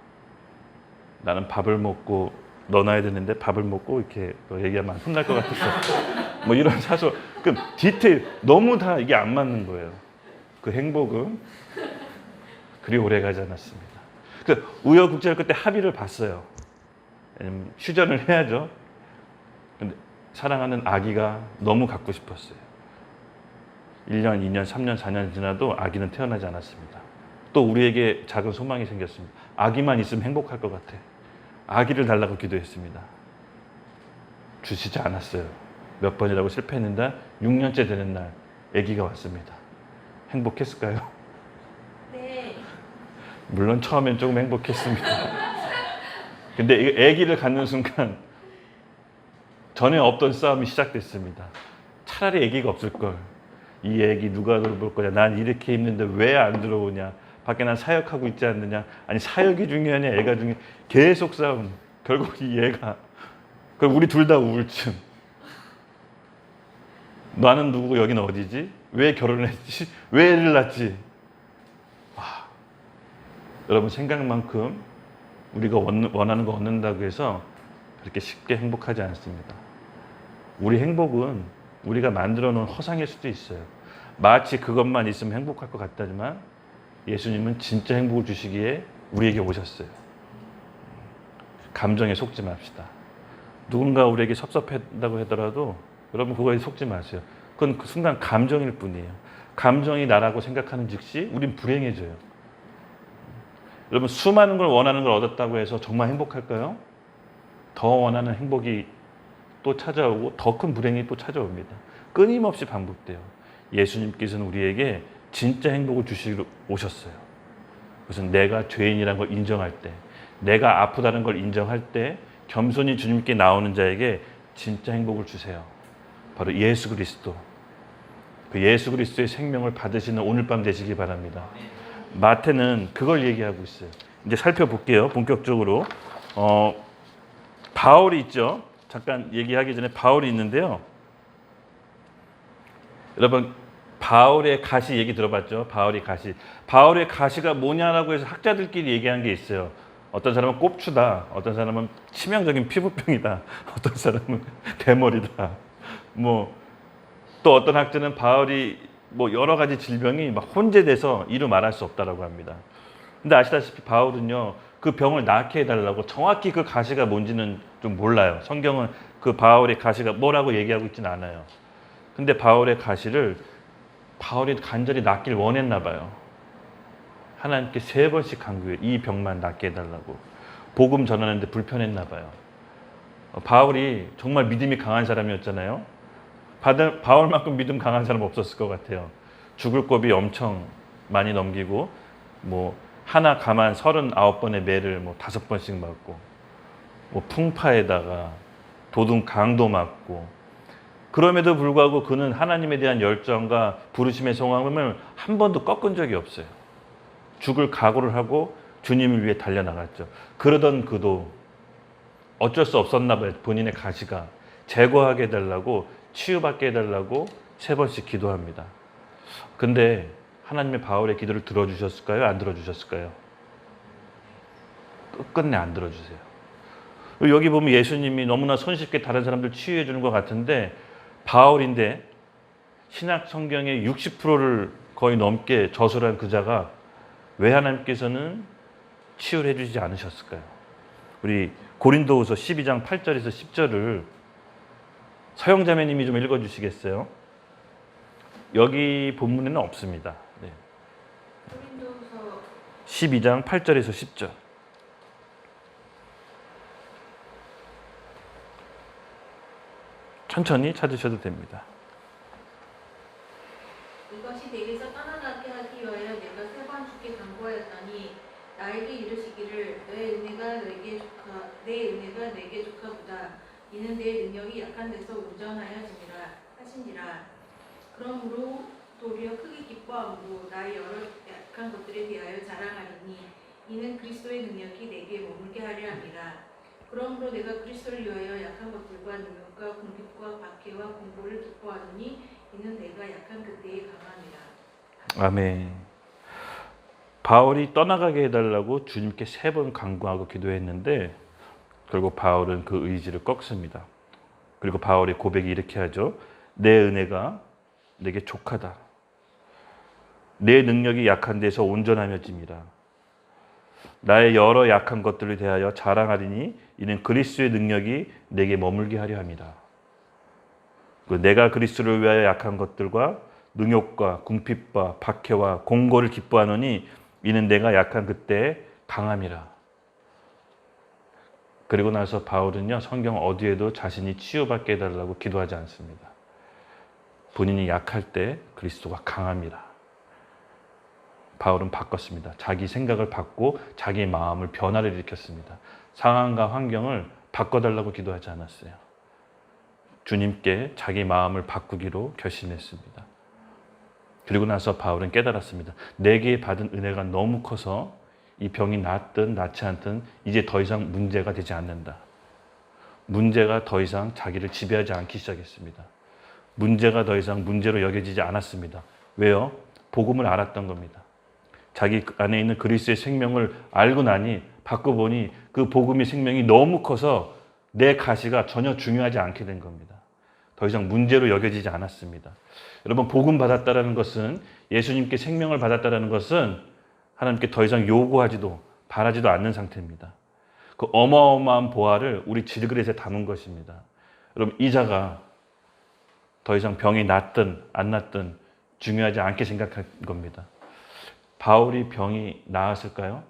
나는 밥을 먹고 넣어놔야 되는데 밥을 먹고 이렇게 얘기하면 혼날 것 같아서 뭐 이런 사소, 그 디테일 너무 다 이게 안 맞는 거예요. 그 행복은 그리 오래 가지 않았습니다. 그 우여곡절 끝에 합의를 봤어요. 왜냐면 휴전을 해야죠. 근데 사랑하는 아기가 너무 갖고 싶었어요. 1년, 2년, 3년, 4년 지나도 아기는 태어나지 않았습니다. 또 우리에게 작은 소망이 생겼습니다. 아기만 있으면 행복할 것 같아. 아기를 달라고 기도했습니다. 주시지 않았어요. 몇 번이라고 실패했는데 6년째 되는 날 아기가 왔습니다. 행복했을까요? 네. 물론 처음엔 조금 행복했습니다. 근데 이 아기를 갖는 순간 전에 없던 싸움이 시작됐습니다. 차라리 아기가 없을 걸. 이 아기 누가 돌볼 거냐. 난 이렇게 힘든데 왜 안 들어오냐. 밖에 난 사역하고 있지 않느냐. 아니 사역이 중요하냐 애가 중요해. 계속 싸움. 결국 이 애가. 그럼 우리 둘 다 우울증. 나는 누구고 여기는 어디지? 왜 결혼을 했지? 왜 애를 낳지? 여러분 생각만큼 우리가 원하는 거 얻는다고 해서 그렇게 쉽게 행복하지 않습니다. 우리 행복은 우리가 만들어 놓은 허상일 수도 있어요. 마치 그것만 있으면 행복할 것 같다지만 예수님은 진짜 행복을 주시기에 우리에게 오셨어요. 감정에 속지 맙시다. 누군가 우리에게 섭섭했다고 하더라도 여러분 그거에 속지 마세요. 그건 그 순간 감정일 뿐이에요. 감정이 나라고 생각하는 즉시 우린 불행해져요. 여러분 수많은 걸 원하는 걸 얻었다고 해서 정말 행복할까요? 더 원하는 행복이 또 찾아오고 더 큰 불행이 또 찾아옵니다. 끊임없이 반복돼요. 예수님께서는 우리에게 진짜 행복을 주시러 오셨어요. 그것은 내가 죄인이라는 걸 인정할 때, 내가 아프다는 걸 인정할 때 겸손히 주님께 나오는 자에게 진짜 행복을 주세요. 바로 예수 그리스도. 그 예수 그리스도의 생명을 받으시는 오늘 밤 되시기 바랍니다. 마태는 그걸 얘기하고 있어요. 이제 살펴볼게요. 본격적으로. 바울이 있죠. 잠깐 얘기하기 전에 바울이 있는데요. 여러분 바울의 가시 얘기 들어봤죠? 바울의 가시. 바울의 가시가 뭐냐라고 해서 학자들끼리 얘기한 게 있어요. 어떤 사람은 꼽추다, 어떤 사람은 치명적인 피부병이다, 어떤 사람은 대머리다. 뭐 또 어떤 학자는 바울이 뭐 여러 가지 질병이 막 혼재돼서 이루 말할 수 없다라고 합니다. 근데 아시다시피 바울은요, 그 병을 낫게 해달라고 정확히 그 가시가 뭔지는 좀 몰라요. 성경은 그 바울의 가시가 뭐라고 얘기하고 있지는 않아요. 근데 바울의 가시를 바울이 간절히 낫길 원했나 봐요. 하나님께 3번씩 간구해요. 이 병만 낫게 해달라고. 복음 전하는데 불편했나 봐요. 바울이 정말 믿음이 강한 사람이었잖아요. 바울만큼 믿음 강한 사람 없었을 것 같아요. 죽을 고비 엄청 많이 넘기고 뭐 하나 가만 39번의 매를 뭐 5번씩 맞고 뭐 풍파에다가 도둑 강도 맞고, 그럼에도 불구하고 그는 하나님에 대한 열정과 부르심의 소망을 한 번도 꺾은 적이 없어요. 죽을 각오를 하고 주님을 위해 달려나갔죠. 그러던 그도 어쩔 수 없었나 봐요. 본인의 가시가 제거하게 해달라고, 치유받게 해달라고 3번씩 기도합니다. 근데 하나님의 바울의 기도를 들어주셨을까요? 안 들어주셨을까요? 끝끝내 안 들어주세요. 여기 보면 예수님이 너무나 손쉽게 다른 사람들 치유해 주는 것 같은데, 바울인데 신약 성경의 60%를 거의 넘게 저술한 그자가 왜 하나님께서는 치유를 해주지 않으셨을까요? 우리 고린도후서 12장 8절에서 10절을 서영자매님이 좀 읽어주시겠어요? 여기 본문에는 없습니다. 네. 고린도후서 12장 8절에서 10절. 천천히 찾으셔도 됩니다. 이것이 내게서 떠나가게 하기 위하여 내가 3번 주께 간구하였더니 나에게 이르시기를 내 은혜가 내게 족하구나. 이는 내 능력이 약한 데서 하시니라. 그러므로 도리어 크게 기뻐함으로 나의 여러 약한 것들에 대하여 자랑하리니 이는 그리스도의 능력이 내게 머물게 하려 함이라. 그러므로 내가 그리스도를 위하여 약한 것들과 능력과 궁핍과 박해와 공고를 기뻐하노니 이는 내가 약한 그때에 강함이라. 아멘. 바울이 떠나가게 해달라고 주님께 3번 간구하고 기도했는데 결국 바울은 그 의지를 꺾습니다. 그리고 바울의 고백이 이렇게 하죠. 내 은혜가 내게 족하다. 내 능력이 약한 데서 온전하며짐이라. 나의 여러 약한 것들에 대하여 자랑하리니 이는 그리스도의 능력이 내게 머물게 하려 함이라. 내가 그리스도를 위하여 약한 것들과 능욕과 궁핍과 박해와 공고를 기뻐하노니 이는 내가 약한 그때에 강함이라. 그리고 나서 바울은요, 성경 어디에도 자신이 치유받게 해달라고 기도하지 않습니다. 본인이 약할 때 그리스도가 강함이라. 바울은 바꿨습니다. 자기 생각을 바꾸고 자기 마음을 변화를 일으켰습니다. 상황과 환경을 바꿔달라고 기도하지 않았어요. 주님께 자기 마음을 바꾸기로 결심했습니다. 그리고 나서 바울은 깨달았습니다. 내게 받은 은혜가 너무 커서 이 병이 낫든 낫지 않든 이제 더 이상 문제가 되지 않는다. 문제가 더 이상 자기를 지배하지 않기 시작했습니다. 문제가 더 이상 문제로 여겨지지 않았습니다. 왜요? 복음을 알았던 겁니다. 자기 안에 있는 그리스도의 생명을 알고 나니 바꿔보니 그 복음의 생명이 너무 커서 내 가시가 전혀 중요하지 않게 된 겁니다. 더 이상 문제로 여겨지지 않았습니다. 여러분, 복음 받았다라는 것은, 예수님께 생명을 받았다라는 것은 하나님께 더 이상 요구하지도 바라지도 않는 상태입니다. 그 어마어마한 보화를 우리 질그릇에 담은 것입니다. 여러분, 이자가 더 이상 병이 낫든 안 낫든 중요하지 않게 생각한 겁니다. 바울이 병이 나았을까요?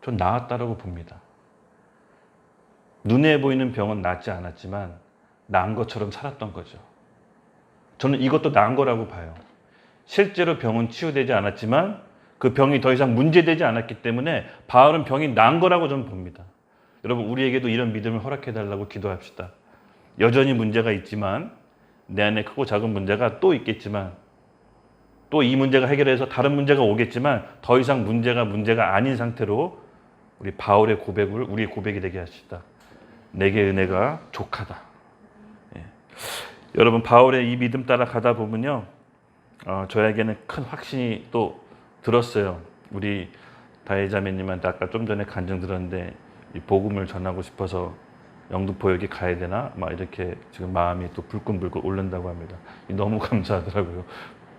전 나았다라고 봅니다. 눈에 보이는 병은 낫지 않았지만 나은 것처럼 살았던 거죠. 저는 이것도 나은 거라고 봐요. 실제로 병은 치유되지 않았지만 그 병이 더 이상 문제되지 않았기 때문에 바울은 병이 나은 거라고 저는 봅니다. 여러분, 우리에게도 이런 믿음을 허락해달라고 기도합시다. 여전히 문제가 있지만, 내 안에 크고 작은 문제가 또 있겠지만, 또 이 문제가 해결해서 다른 문제가 오겠지만 더 이상 문제가 아닌 상태로 우리 바울의 고백을 우리의 고백이 되게 하시다. 내게 은혜가 족하다. 예. 여러분, 바울의 이 믿음 따라 가다 보면요, 저에게는 큰 확신이 또 들었어요. 우리 다혜자매님한테 아까 좀 전에 간증 들었는데 이 복음을 전하고 싶어서 영등포 여기 가야 되나? 막 이렇게 지금 마음이 또 불끈불끈 오른다고 합니다. 너무 감사하더라고요.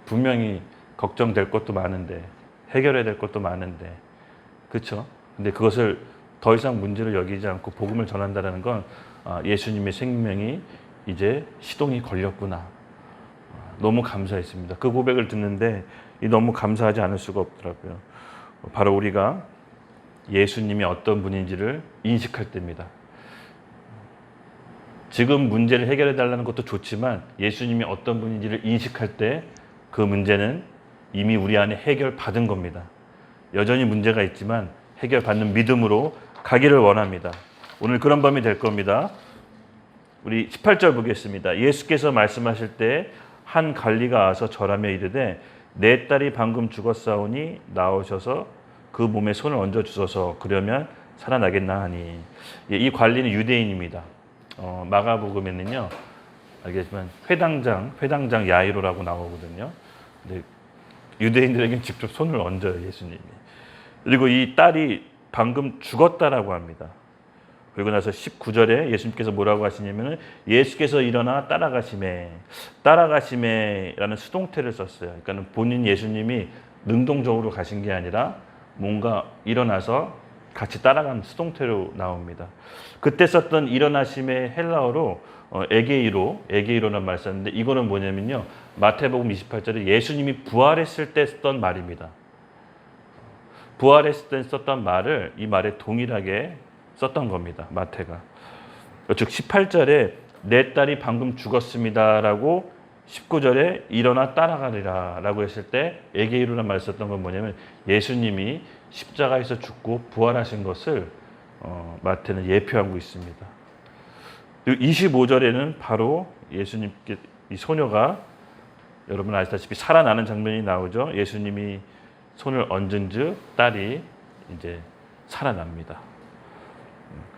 분명히 걱정될 것도 많은데 해결해야 될 것도 많은데 그렇죠? 근데 그것을 더 이상 문제를 여기지 않고 복음을 전한다는 건 예수님의 생명이 이제 시동이 걸렸구나. 너무 감사했습니다. 그 고백을 듣는데 너무 감사하지 않을 수가 없더라고요. 바로 우리가 예수님이 어떤 분인지를 인식할 때입니다. 지금 문제를 해결해 달라는 것도 좋지만 예수님이 어떤 분인지를 인식할 때 그 문제는 이미 우리 안에 해결받은 겁니다. 여전히 문제가 있지만 해결받는 믿음으로 가기를 원합니다. 오늘 그런 밤이 될 겁니다. 우리 18절 보겠습니다. 예수께서 말씀하실 때 한 관리가 와서 절하며 이르되 내 딸이 방금 죽었사오니 나오셔서 그 몸에 손을 얹어 주소서 그러면 살아나겠나 하니. 이 관리는 유대인입니다. 마가복음에는요 알겠지만 회당장 야이로라고 나오거든요. 근데 유대인들에게는 직접 손을 얹어요 예수님이. 그리고 이 딸이 방금 죽었다라고 합니다. 그리고 나서 19절에 예수님께서 뭐라고 하시냐면은 예수께서 일어나 따라가시매라는 수동태를 썼어요. 그러니까 본인 예수님이 능동적으로 가신 게 아니라 뭔가 일어나서 같이 따라가는 수동태로 나옵니다. 그때 썼던 일어나심의 헬라어로 에게이로라는 말 썼는데 이거는 뭐냐면요. 마태복음 28절에 예수님이 부활했을 때 썼던 말입니다. 부활했을 때 썼던 말을 이 말에 동일하게 썼던 겁니다. 마태가. 즉 18절에 내 딸이 방금 죽었습니다라고 19절에 일어나 따라가리라 라고 했을 때 에게이로라는 말을 썼던 건 뭐냐면 예수님이 십자가에서 죽고 부활하신 것을 마태는 예표하고 있습니다. 그리고 25절에는 바로 예수님께 이 소녀가 여러분 아시다시피 살아나는 장면이 나오죠. 예수님이 손을 얹은즉 딸이 이제 살아납니다.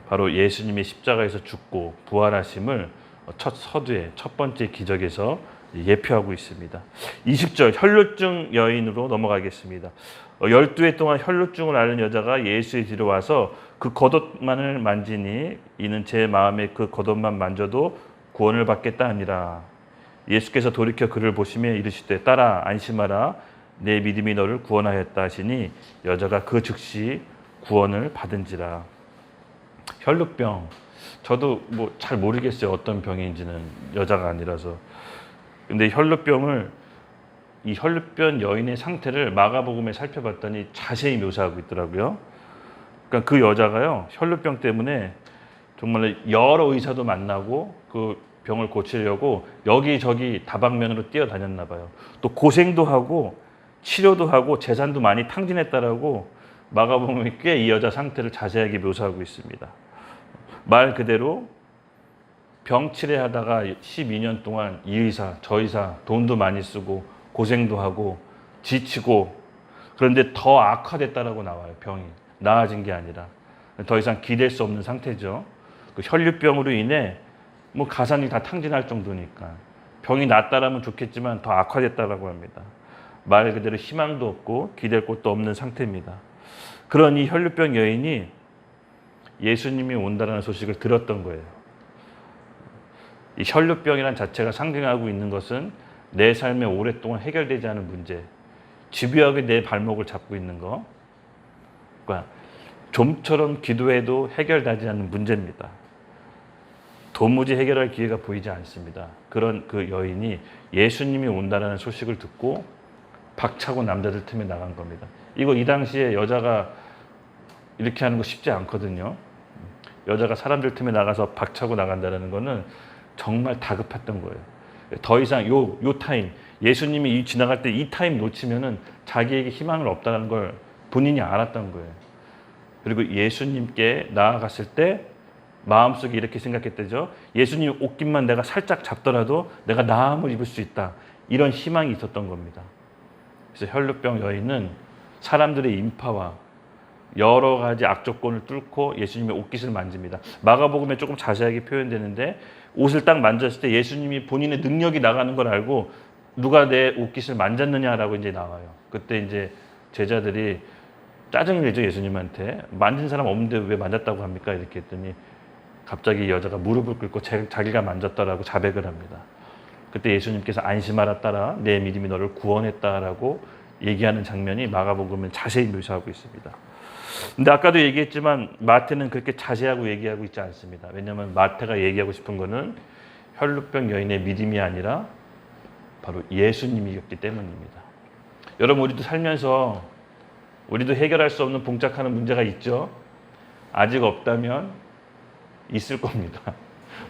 바로 예수님이 십자가에서 죽고 부활하심을 첫 서두에 첫 번째 기적에서 예표하고 있습니다. 20절 혈루증 여인으로 넘어가겠습니다. 12해 동안 혈루증을 앓는 여자가 예수의 뒤로 와서 그 겉옷만을 만지니 이는 제 마음에 그 겉옷만 만져도 구원을 받겠다 하니라. 예수께서 돌이켜 그를 보시며 이르시되 딸아 안심하라 내 믿음이 너를 구원하였다 하시니 여자가 그 즉시 구원을 받은지라. 혈루병 저도 뭐 잘 모르겠어요. 어떤 병인지는 여자가 아니라서. 근데 이 혈루병 여인의 상태를 마가복음에 살펴봤더니 자세히 묘사하고 있더라고요. 그러니까 그 여자가요 혈루병 때문에 정말 여러 의사도 만나고 그 병을 고치려고 여기저기 다방면으로 뛰어다녔나 봐요. 또 고생도 하고 치료도 하고 재산도 많이 탕진했다라고 마가복음에 꽤 이 여자 상태를 자세하게 묘사하고 있습니다. 말 그대로 병 치료하다가 12년 동안 이 의사 저 의사 돈도 많이 쓰고 고생도 하고 지치고 그런데 더 악화됐다라고 나와요. 병이 나아진 게 아니라 더 이상 기댈 수 없는 상태죠. 그 혈류병으로 인해 뭐 가산이 다 탕진할 정도니까 병이 낫다라면 좋겠지만 더 악화됐다라고 합니다. 말 그대로 희망도 없고 기댈 곳도 없는 상태입니다. 그런 이 혈류병 여인이 예수님이 온다는 소식을 들었던 거예요. 이 혈류병이란 자체가 상징하고 있는 것은 내 삶에 오랫동안 해결되지 않은 문제, 집요하게 내 발목을 잡고 있는 거, 그러니까 좀처럼 기도해도 해결되지 않는 문제입니다. 도무지 해결할 기회가 보이지 않습니다. 그런 그 여인이 예수님이 온다는 소식을 듣고 박차고 남자들 틈에 나간 겁니다. 이 당시에 여자가 이렇게 하는 거 쉽지 않거든요. 여자가 사람들 틈에 나가서 박차고 나간다는 거는 정말 다급했던 거예요. 더 이상 요 타임, 예수님이 지나갈 때 이 타임 놓치면은 자기에게 희망을 없다는 걸 본인이 알았던 거예요. 그리고 예수님께 나아갔을 때 마음속에 이렇게 생각했대죠. 예수님 옷깃만 내가 살짝 잡더라도 내가 나음을 입을 수 있다. 이런 희망이 있었던 겁니다. 그래서 혈루병 여인은 사람들의 인파와 여러 가지 악조건을 뚫고 예수님의 옷깃을 만집니다. 마가복음에 조금 자세하게 표현되는데 옷을 딱 만졌을 때 예수님이 본인의 능력이 나가는 걸 알고 누가 내 옷깃을 만졌느냐라고 이제 나와요. 그때 이제 제자들이 짜증내죠. 예수님한테. 만진 사람 없는데 왜 만졌다고 합니까? 이렇게 했더니 갑자기 여자가 무릎을 꿇고 자기가 만졌다라고 자백을 합니다. 그때 예수님께서 안심하라 딸아 내 믿음이 너를 구원했다라고 얘기하는 장면이 마가복음에 자세히 묘사하고 있습니다. 근데 아까도 얘기했지만 마태는 그렇게 자세하고 얘기하고 있지 않습니다. 왜냐하면 마태가 얘기하고 싶은 거는 혈루병 여인의 믿음이 아니라 바로 예수님이었기 때문입니다. 여러분 우리도 살면서 우리도 해결할 수 없는 봉착하는 문제가 있죠. 아직 없다면 있을 겁니다.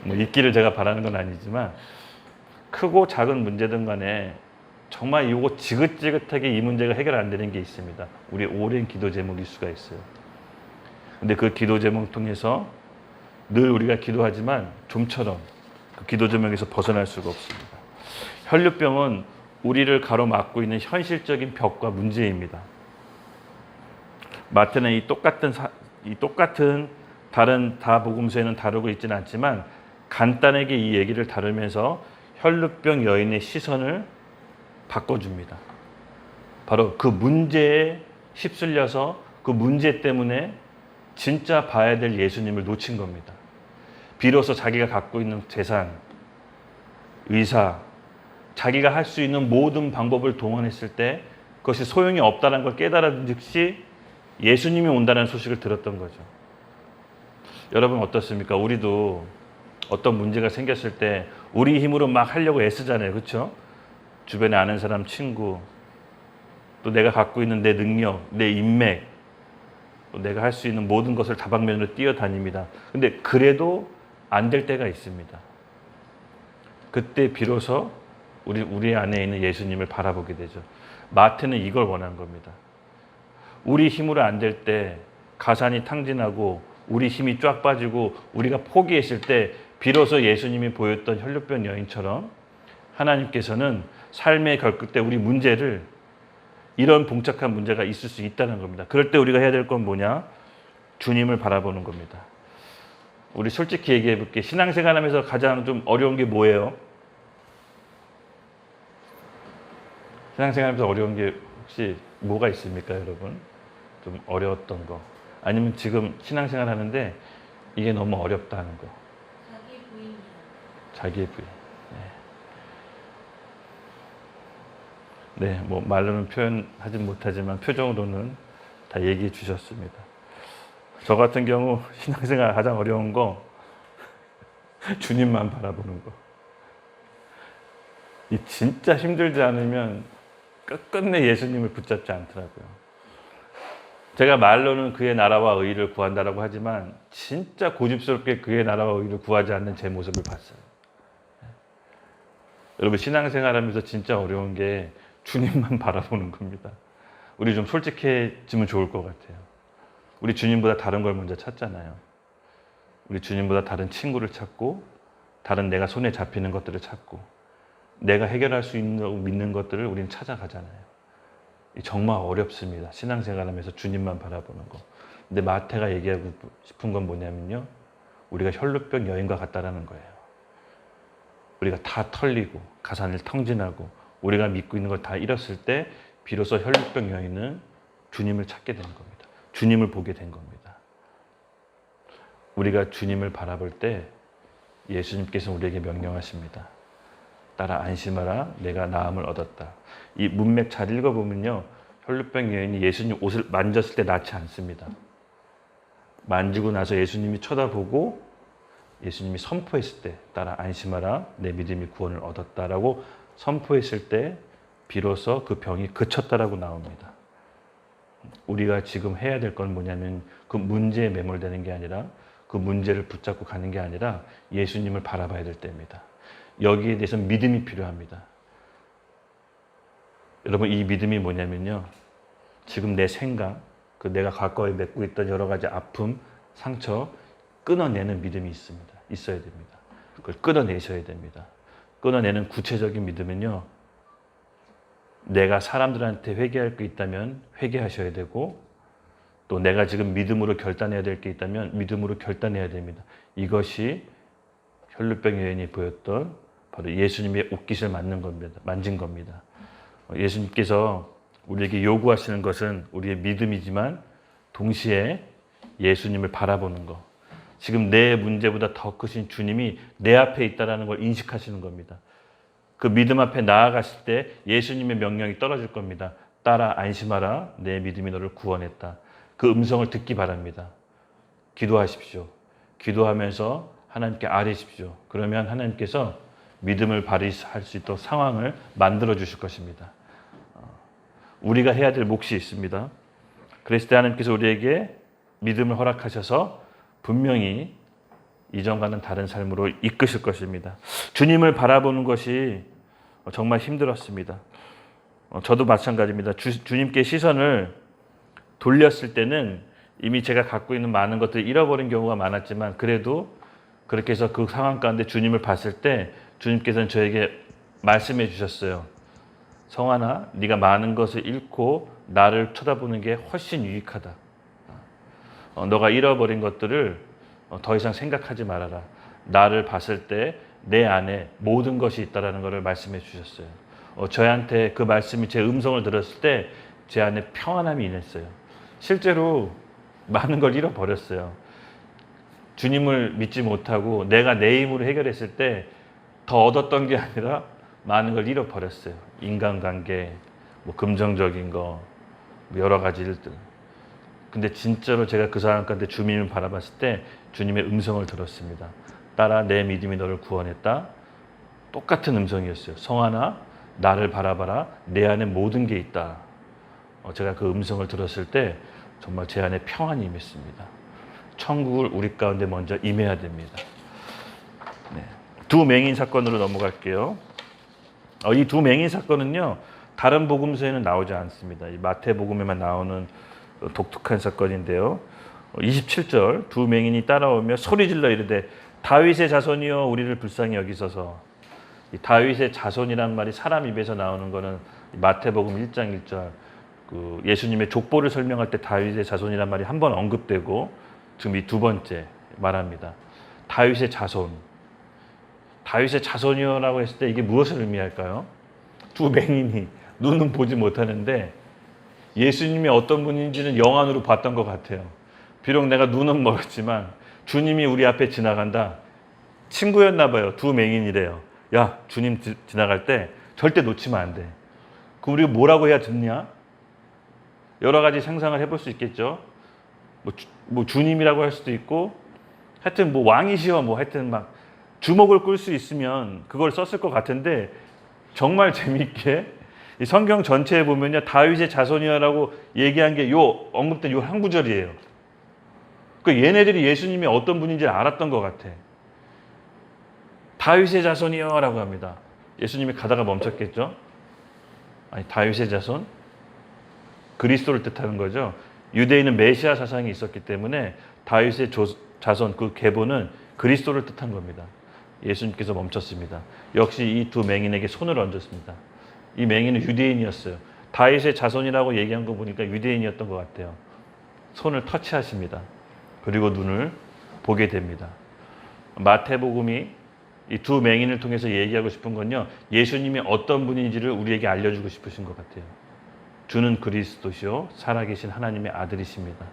뭐 있기를 제가 바라는 건 아니지만 크고 작은 문제든 간에 정말 이거 지긋지긋하게 이 문제가 해결 안 되는 게 있습니다. 우리 오랜 기도 제목일 수가 있어요. 근데 그 기도 제목 통해서 늘 우리가 기도하지만 좀처럼 그 기도 제목에서 벗어날 수가 없습니다. 혈루병은 우리를 가로막고 있는 현실적인 벽과 문제입니다. 마태는 이 똑같은 다른 복음서에는 다루고 있지는 않지만 간단하게 이 얘기를 다루면서 혈루병 여인의 시선을 바꿔줍니다. 바로 그 문제에 휩쓸려서 그 문제 때문에 진짜 봐야 될 예수님을 놓친 겁니다. 비로소 자기가 갖고 있는 재산, 의사, 자기가 할 수 있는 모든 방법을 동원했을 때 그것이 소용이 없다는 걸 깨달은 즉시 예수님이 온다는 소식을 들었던 거죠. 여러분 어떻습니까? 우리도 어떤 문제가 생겼을 때 우리 힘으로 막 하려고 애쓰잖아요. 그렇죠? 주변에 아는 사람, 친구, 또 내가 갖고 있는 내 능력, 내 인맥, 또 내가 할 수 있는 모든 것을 다방면으로 뛰어다닙니다. 근데 그래도 안 될 때가 있습니다. 그때 비로소 우리 안에 있는 예수님을 바라보게 되죠. 마태는 이걸 원한 겁니다. 우리 힘으로 안 될 때, 가산이 탕진하고 우리 힘이 쫙 빠지고 우리가 포기했을 때 비로소 예수님이 보였던 혈루병 여인처럼 하나님께서는 삶의 결끝 때 우리 문제를 이런 봉착한 문제가 있을 수 있다는 겁니다. 그럴 때 우리가 해야 될 건 뭐냐? 주님을 바라보는 겁니다. 우리 솔직히 얘기해 볼게요. 신앙생활하면서 가장 좀 어려운 게 뭐예요? 신앙생활하면서 어려운 게 혹시 뭐가 있습니까, 여러분? 좀 어려웠던 거. 아니면 지금 신앙생활 하는데 이게 너무 어렵다 하는 거. 자기 부인이요. 자기의 부인. 네, 뭐 말로는 표현하지 못하지만 표정으로는 다 얘기해 주셨습니다. 저 같은 경우 신앙생활 가장 어려운 거 주님만 바라보는 거. 이 진짜 힘들지 않으면 끝끝내 예수님을 붙잡지 않더라고요. 제가 말로는 그의 나라와 의를 구한다라고 하지만 진짜 고집스럽게 그의 나라와 의를 구하지 않는 제 모습을 봤어요. 여러분 신앙생활하면서 진짜 어려운 게 주님만 바라보는 겁니다. 우리 좀 솔직해지면 좋을 것 같아요. 우리 주님보다 다른 걸 먼저 찾잖아요. 우리 주님보다 다른 친구를 찾고 다른 내가 손에 잡히는 것들을 찾고 내가 해결할 수 있는 믿는 것들을 우리는 찾아가잖아요. 정말 어렵습니다. 신앙생활하면서 주님만 바라보는 거. 근데 마태가 얘기하고 싶은 건 뭐냐면요. 우리가 혈루병 여인과 같다라는 거예요. 우리가 다 털리고 가산을 탕진하고 우리가 믿고 있는 걸 다 잃었을 때 비로소 혈루병 여인은 주님을 찾게 되는 겁니다. 주님을 보게 된 겁니다. 우리가 주님을 바라볼 때 예수님께서 우리에게 명령하십니다. 따라 안심하라 내가 나음을 얻었다. 이 문맥 잘 읽어보면요. 혈루병 여인이 예수님 옷을 만졌을 때 낫지 않습니다. 만지고 나서 예수님이 쳐다보고 예수님이 선포했을 때 따라 안심하라 내 믿음이 구원을 얻었다라고 선포했을 때 비로소 그 병이 그쳤다라고 나옵니다. 우리가 지금 해야 될 건 뭐냐면 그 문제에 매몰되는 게 아니라 그 문제를 붙잡고 가는 게 아니라 예수님을 바라봐야 될 때입니다. 여기에 대해서 믿음이 필요합니다. 여러분 이 믿음이 뭐냐면요. 지금 내 생각, 그 내가 과거에 맺고 있던 여러 가지 아픔, 상처 끊어내는 믿음이 있습니다. 있어야 됩니다. 그걸 끊어내셔야 됩니다. 끊어내는 구체적인 믿음은요. 내가 사람들한테 회개할 게 있다면 회개하셔야 되고 또 내가 지금 믿음으로 결단해야 될 게 있다면 믿음으로 결단해야 됩니다. 이것이 혈루병 여인이 보였던 바로 예수님의 옷깃을 만진 겁니다. 예수님께서 우리에게 요구하시는 것은 우리의 믿음이지만 동시에 예수님을 바라보는 거. 지금 내 문제보다 더 크신 주님이 내 앞에 있다는 걸 인식하시는 겁니다. 그 믿음 앞에 나아갔을 때 예수님의 명령이 떨어질 겁니다. 따라 안심하라. 내 믿음이 너를 구원했다. 그 음성을 듣기 바랍니다. 기도하십시오. 기도하면서 하나님께 아뢰십시오. 그러면 하나님께서 믿음을 발휘할 수 있도록 상황을 만들어 주실 것입니다. 우리가 해야 될 몫이 있습니다. 그랬을 때 하나님께서 우리에게 믿음을 허락하셔서 분명히 이전과는 다른 삶으로 이끄실 것입니다. 주님을 바라보는 것이 정말 힘들었습니다. 저도 마찬가지입니다. 주님께 시선을 돌렸을 때는 이미 제가 갖고 있는 많은 것들을 잃어버린 경우가 많았지만 그래도 그렇게 해서 그 상황 가운데 주님을 봤을 때 주님께서는 저에게 말씀해 주셨어요. 성환아, 네가 많은 것을 잃고 나를 쳐다보는 게 훨씬 유익하다. 너가 잃어버린 것들을 더 이상 생각하지 말아라. 나를 봤을 때 내 안에 모든 것이 있다는 것을 말씀해 주셨어요. 저한테 그 말씀이 제 음성을 들었을 때 제 안에 평안함이 임했어요. 실제로 많은 걸 잃어버렸어요. 주님을 믿지 못하고 내가 내 힘으로 해결했을 때 더 얻었던 게 아니라 많은 걸 잃어버렸어요. 인간관계, 금전적인 거, 여러 가지 일들. 근데 진짜로 제가 그 상황 가운데 주님을 바라봤을 때 주님의 음성을 들었습니다. 따라 내 믿음이 너를 구원했다. 똑같은 음성이었어요. 성환아, 나를 바라봐라. 내 안에 모든 게 있다. 제가 그 음성을 들었을 때 정말 제 안에 평안이 임했습니다. 천국을 우리 가운데 먼저 임해야 됩니다. 네. 두 맹인 사건으로 넘어갈게요. 이 두 맹인 사건은요, 다른 복음서에는 나오지 않습니다. 이 마태복음에만 나오는 독특한 사건인데요. 27절, 두 맹인이 따라오며 소리질러 이르되 다윗의 자손이여 우리를 불쌍히 여기소서. 이 다윗의 자손이란 말이 사람 입에서 나오는 거는 마태복음 1장 1절 그 예수님의 족보를 설명할 때 다윗의 자손이란 말이 한 번 언급되고 지금 이 두 번째 말합니다. 다윗의 자손. 다윗의 자손이여라고 했을 때 이게 무엇을 의미할까요? 두 맹인이 눈은 보지 못하는데 예수님이 어떤 분인지는 영안으로 봤던 것 같아요. 비록 내가 눈은 멀었지만 주님이 우리 앞에 지나간다. 친구였나 봐요. 두 맹인이래요. 야, 주님 지나갈 때 절대 놓치면 안 돼. 그럼 우리가 뭐라고 해야 듣냐? 여러 가지 상상을 해볼 수 있겠죠. 주님이라고 할 수도 있고 하여튼 왕이시여 하여튼 막 주목을 끌 수 있으면 그걸 썼을 것 같은데 정말 재미있게 이 성경 전체에 보면요. 다윗의 자손이여라고 얘기한 게 언급된 요 한 구절이에요. 그러니까 얘네들이 예수님이 어떤 분인지 알았던 것 같아. 다윗의 자손이여라고 합니다. 예수님이 가다가 멈췄겠죠? 아니, 다윗의 자손? 그리스도를 뜻하는 거죠. 유대인은 메시아 사상이 있었기 때문에 다윗의 자손, 그 계보는 그리스도를 뜻한 겁니다. 예수님께서 멈췄습니다. 역시 이 두 맹인에게 손을 얹었습니다. 이 맹인은 유대인이었어요. 다윗의 자손이라고 얘기한 거 보니까 유대인이었던 것 같아요. 손을 터치하십니다. 그리고 눈을 보게 됩니다. 마태복음이 이 두 맹인을 통해서 얘기하고 싶은 건요. 예수님이 어떤 분인지를 우리에게 알려주고 싶으신 것 같아요. 주는 그리스도시요 살아계신 하나님의 아들이십니다.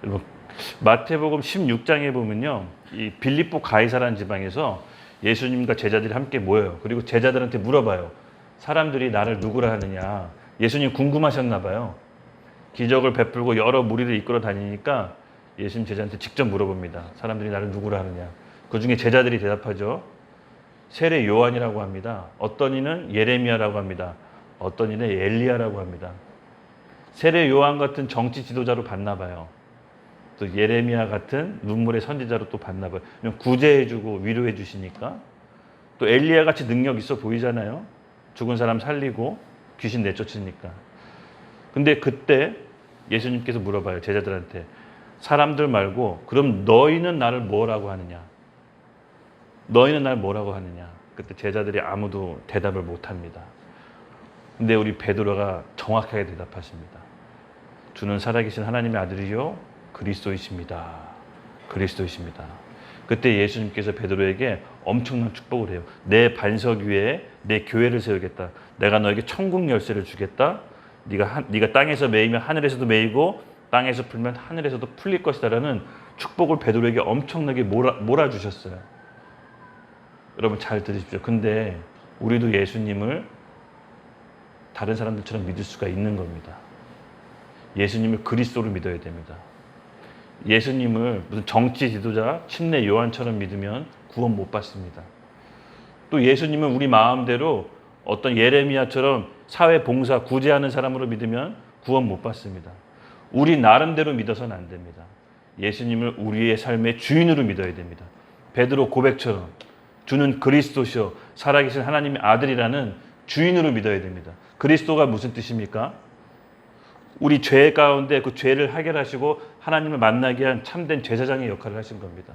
여러분, 마태복음 16장에 보면요. 이 빌립보 가이사라는 지방에서 예수님과 제자들이 함께 모여요. 그리고 제자들한테 물어봐요. 사람들이 나를 누구라 하느냐. 예수님 궁금하셨나 봐요. 기적을 베풀고 여러 무리를 이끌어 다니니까 예수님 제자한테 직접 물어봅니다. 사람들이 나를 누구라 하느냐. 그 중에 제자들이 대답하죠. 세례 요한이라고 합니다. 어떤 이는 예레미야라고 합니다. 어떤 이는 엘리야라고 합니다. 세례 요한 같은 정치 지도자로 봤나 봐요. 또 예레미야 같은 눈물의 선지자로 또 봤나 봐요. 구제해주고 위로해 주시니까. 또 엘리야 같이 능력 있어 보이잖아요. 죽은 사람 살리고 귀신 내쫓으니까. 근데 그때 예수님께서 물어봐요. 제자들한테. 사람들 말고 그럼 너희는 나를 뭐라고 하느냐? 너희는 나를 뭐라고 하느냐? 그때 제자들이 아무도 대답을 못합니다. 근데 우리 베드로가 정확하게 대답하십니다. 주는 살아계신 하나님의 아들이요 그리스도이십니다. 그리스도이십니다. 그때 예수님께서 베드로에게 엄청난 축복을 해요. 내 반석 위에 내 교회를 세우겠다. 내가 너에게 천국 열쇠를 주겠다. 네가 땅에서 매이면 하늘에서도 매이고 땅에서 풀면 하늘에서도 풀릴 것이다라는 축복을 베드로에게 엄청나게 몰아주셨어요. 여러분 잘 들으십시오. 근데 우리도 예수님을 다른 사람들처럼 믿을 수가 있는 겁니다. 예수님을 그리스도로 믿어야 됩니다. 예수님을 무슨 정치 지도자, 침례 요한처럼 믿으면 구원 못 받습니다. 또 예수님은 우리 마음대로 어떤 예레미야처럼 사회 봉사, 구제하는 사람으로 믿으면 구원 못 받습니다. 우리 나름대로 믿어서는 안 됩니다. 예수님을 우리의 삶의 주인으로 믿어야 됩니다. 베드로 고백처럼 주는 그리스도시요 살아계신 하나님의 아들이라는 주인으로 믿어야 됩니다. 그리스도가 무슨 뜻입니까? 우리 죄 가운데 그 죄를 해결하시고 하나님을 만나게 한 참된 제사장의 역할을 하신 겁니다.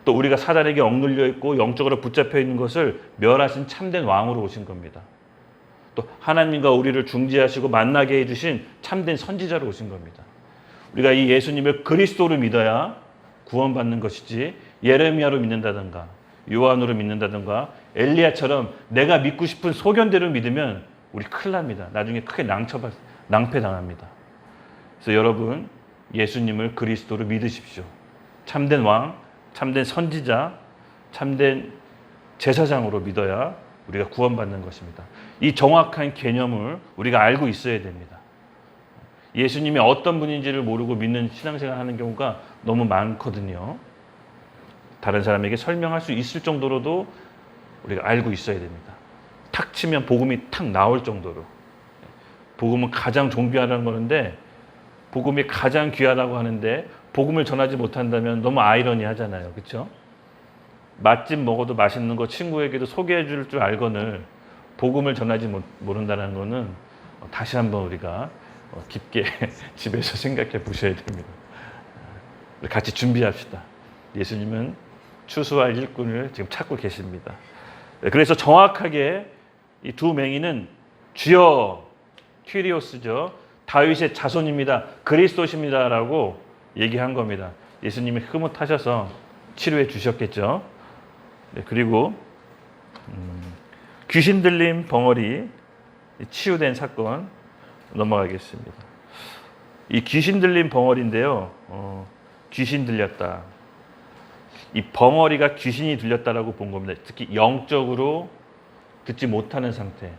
또 우리가 사단에게 억눌려 있고 영적으로 붙잡혀 있는 것을 멸하신 참된 왕으로 오신 겁니다. 또 하나님과 우리를 중재하시고 만나게 해주신 참된 선지자로 오신 겁니다. 우리가 이 예수님을 그리스도로 믿어야 구원받는 것이지 예레미야로 믿는다든가 요한으로 믿는다든가 엘리야처럼 내가 믿고 싶은 소견대로 믿으면 우리 큰일 납니다. 나중에 크게 낭패당합니다. 그래서 여러분 예수님을 그리스도로 믿으십시오. 참된 왕, 참된 선지자, 참된 제사장으로 믿어야 우리가 구원받는 것입니다. 이 정확한 개념을 우리가 알고 있어야 됩니다. 예수님이 어떤 분인지를 모르고 믿는 신앙생활 하는 경우가 너무 많거든요. 다른 사람에게 설명할 수 있을 정도로도 우리가 알고 있어야 됩니다. 탁 치면 복음이 탁 나올 정도로. 복음은 가장 존귀하다는 거는데 복음이 가장 귀하다고 하는데 복음을 전하지 못한다면 너무 아이러니하잖아요. 그렇죠? 맛집 먹어도 맛있는 거 친구에게도 소개해 줄 줄 알거늘 복음을 전하지 모른다는 거는 다시 한번 우리가 깊게 집에서 생각해 보셔야 됩니다. 같이 준비합시다. 예수님은 추수할 일꾼을 지금 찾고 계십니다. 그래서 정확하게 이 두 맹인은 주여, 퀴리오스죠. 다윗의 자손입니다. 그리스도십니다라고 얘기한 겁니다. 예수님이 흐뭇하셔서 치료해 주셨겠죠. 네, 그리고 귀신 들린 벙어리 치유된 사건 넘어가겠습니다. 이 귀신 들린 벙어리인데요. 귀신 들렸다. 이 벙어리가 귀신이 들렸다라고 본 겁니다. 특히 영적으로 듣지 못하는 상태,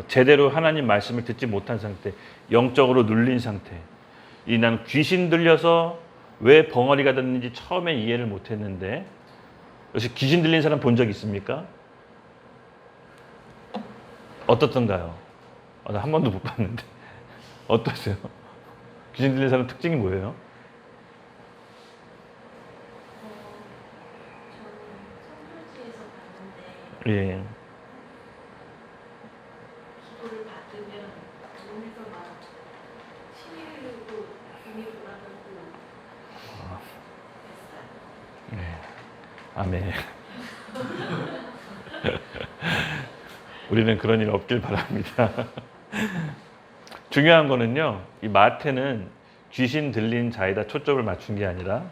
제대로 하나님 말씀을 듣지 못한 상태, 영적으로 눌린 상태. 나는 귀신 들려서 왜 벙어리가 됐는지 처음에 이해를 못했는데, 역시 귀신 들린 사람 본 적 있습니까? 어떻던가요? 나 한 번도 못 봤는데. 어떠세요? 귀신 들린 사람 특징이 뭐예요? 저는 성교지에서 봤는데 예. 기도를 받으면 몸에서 막 침이 흐르고 눈이 돌아가고 했어요. 네. 아멘. 우리는 그런 일 없길 바랍니다. 중요한 거는요, 이 마태는 귀신 들린 자에다 초점을 맞춘 게 아니라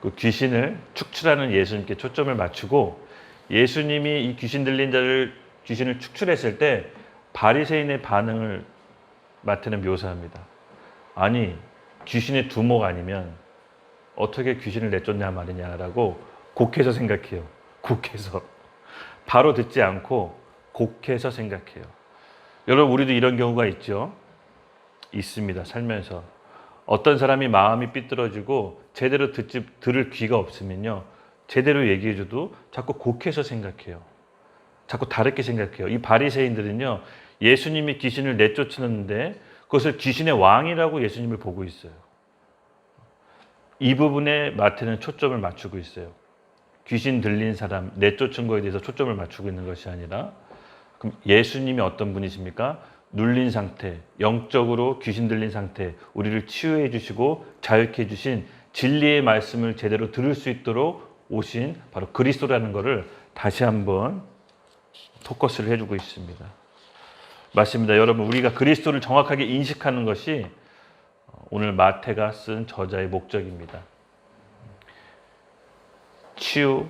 그 귀신을 축출하는 예수님께 초점을 맞추고, 예수님이 이 귀신 들린 귀신을 축출했을 때 바리새인의 반응을 마태는 묘사합니다. 아니, 귀신의 두목 아니면 어떻게 귀신을 내쫓냐 말이냐라고 곡해서 생각해요. 곡해서. 바로 듣지 않고 곡해서 생각해요. 여러분, 우리도 이런 경우가 있죠? 있습니다. 살면서. 어떤 사람이 마음이 삐뚤어지고 제대로 들을 귀가 없으면요, 제대로 얘기해줘도 자꾸 곡해서 생각해요. 자꾸 다르게 생각해요. 이 바리새인들은요, 예수님이 귀신을 내쫓았는데 그것을 귀신의 왕이라고 예수님을 보고 있어요. 이 부분에 마태는 초점을 맞추고 있어요. 귀신 들린 사람, 내쫓은 거에 대해서 초점을 맞추고 있는 것이 아니라, 그럼 예수님이 어떤 분이십니까? 눌린 상태, 영적으로 귀신 들린 상태, 우리를 치유해 주시고 자유케 해 주신 진리의 말씀을 제대로 들을 수 있도록 오신 바로 그리스도라는 것을 다시 한번 포커스를 해주고 있습니다. 맞습니다. 여러분, 우리가 그리스도를 정확하게 인식하는 것이 오늘 마태가 쓴 저자의 목적입니다. 치유,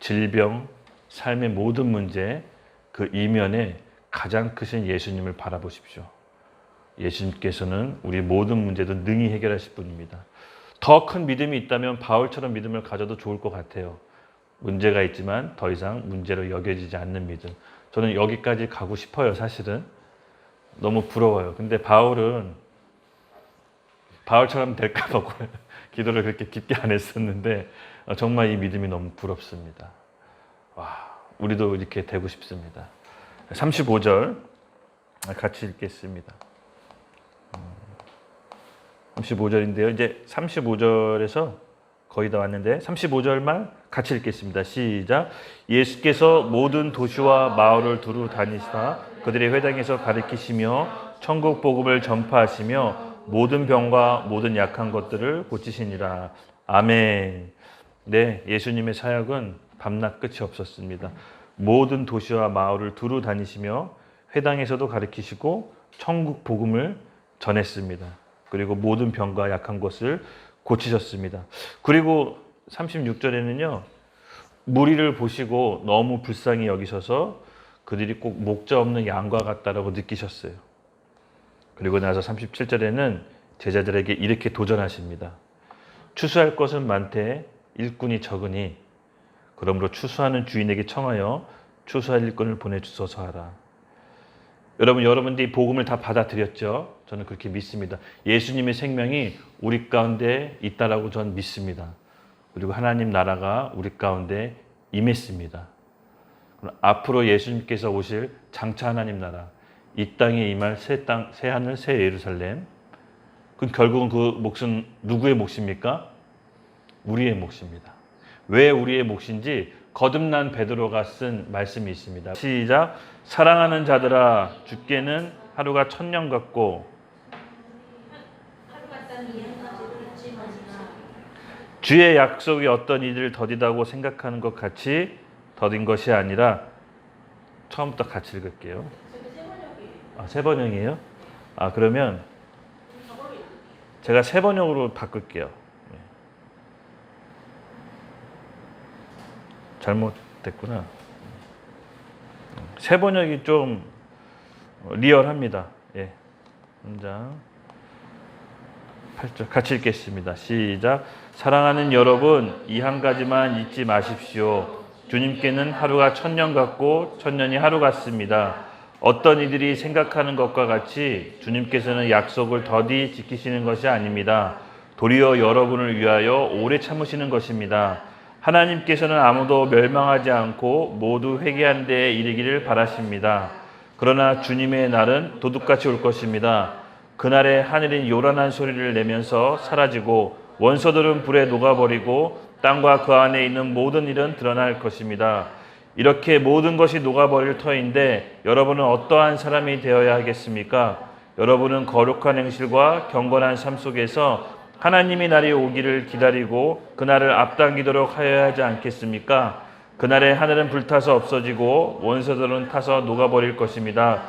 질병, 삶의 모든 문제, 그 이면에 가장 크신 예수님을 바라보십시오. 예수님께서는 우리 모든 문제도 능히 해결하실 분입니다. 더 큰 믿음이 있다면 바울처럼 믿음을 가져도 좋을 것 같아요. 문제가 있지만 더 이상 문제로 여겨지지 않는 믿음. 저는 여기까지 가고 싶어요, 사실은. 너무 부러워요. 근데 바울은 바울처럼 될까 봐 기도를 그렇게 깊게 안 했었는데 정말 이 믿음이 너무 부럽습니다. 와, 우리도 이렇게 되고 싶습니다. 35절 같이 읽겠습니다. 35절인데요. 이제 35절에서 거의 다 왔는데 35절만 같이 읽겠습니다. 시작. 예수께서 모든 도시와 마을을 두루 다니시다 그들의 회당에서 가르치시며 천국 복음을 전파하시며 모든 병과 모든 약한 것들을 고치시니라. 아멘. 네, 예수님의 사역은 밤낮 끝이 없었습니다. 모든 도시와 마을을 두루 다니시며 회당에서도 가르치시고 천국 복음을 전했습니다. 그리고 모든 병과 약한 것을 고치셨습니다. 그리고 36절에는요. 무리를 보시고 너무 불쌍히 여기셔서 그들이 꼭 목자 없는 양과 같다라고 느끼셨어요. 그리고 나서 37절에는 제자들에게 이렇게 도전하십니다. 추수할 것은 많되 일꾼이 적으니 그러므로 추수하는 주인에게 청하여 추수할 일꾼을 보내주소서 하라. 여러분들이 복음을 다 받아들였죠? 저는 그렇게 믿습니다. 예수님의 생명이 우리 가운데 있다라고 저는 믿습니다. 그리고 하나님 나라가 우리 가운데 임했습니다. 앞으로 예수님께서 오실 장차 하나님 나라, 이 땅에 임할 새 땅, 새 하늘, 새 예루살렘. 그럼 결국은 그 몫은 누구의 몫입니까? 우리의 몫입니다. 왜 우리의 몫인지 거듭난 베드로가 쓴 말씀이 있습니다. 시작. 사랑하는 자들아, 주께는 하루가 1000년 같고 하루 같다는 이해까지도 잊지 마시라. 주의 약속이 어떤 이들을 더디다고 생각하는 것 같이 더딘 것이 아니라. 처음부터 같이 읽을게요. 세 번역이에요? 그러면 제가 세 번역으로 바꿀게요. 잘못됐구나. 세 번역이 좀 리얼합니다. 예. 문장 8절 같이 읽겠습니다. 시작. 사랑하는 여러분, 이 한 가지만 잊지 마십시오. 주님께는 하루가 1000년 같고 1000년이 하루 같습니다. 어떤 이들이 생각하는 것과 같이 주님께서는 약속을 더디 지키시는 것이 아닙니다. 도리어 여러분을 위하여 오래 참으시는 것입니다. 하나님께서는 아무도 멸망하지 않고 모두 회개한 데에 이르기를 바라십니다. 그러나 주님의 날은 도둑같이 올 것입니다. 그날에 하늘이 요란한 소리를 내면서 사라지고 원소들은 불에 녹아버리고 땅과 그 안에 있는 모든 일은 드러날 것입니다. 이렇게 모든 것이 녹아버릴 터인데 여러분은 어떠한 사람이 되어야 하겠습니까? 여러분은 거룩한 행실과 경건한 삶 속에서 하나님의 날이 오기를 기다리고 그날을 앞당기도록 하여야 하지 않겠습니까? 그날에 하늘은 불타서 없어지고 원소들은 타서 녹아버릴 것입니다.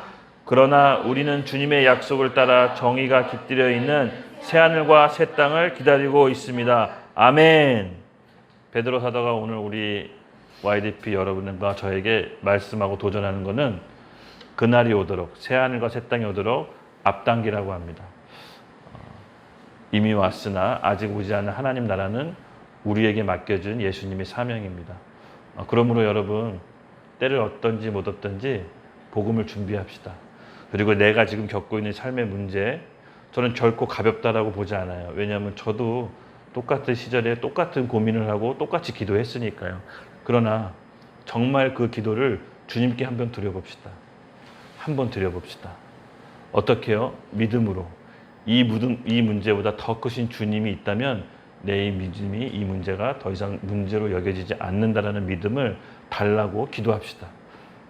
그러나 우리는 주님의 약속을 따라 정의가 깃들여 있는 새하늘과 새 땅을 기다리고 있습니다. 아멘. 베드로 사도가 오늘 우리 YDP 여러분과 저에게 말씀하고 도전하는 것은 그날이 오도록, 새하늘과 새 땅이 오도록 앞당기라고 합니다. 이미 왔으나 아직 오지 않은 하나님 나라는 우리에게 맡겨준 예수님의 사명입니다. 그러므로 여러분, 때를 얻든지 못 얻든지 복음을 준비합시다. 그리고 내가 지금 겪고 있는 삶의 문제, 저는 결코 가볍다라고 보지 않아요. 왜냐하면 저도 똑같은 시절에 똑같은 고민을 하고 똑같이 기도했으니까요. 그러나 정말 그 기도를 주님께 한번 드려봅시다. 한번 드려봅시다. 어떻게요? 믿음으로. 이 문제보다 더 크신 주님이 있다면 내 믿음이 이 문제가 더 이상 문제로 여겨지지 않는다라는 믿음을 달라고 기도합시다.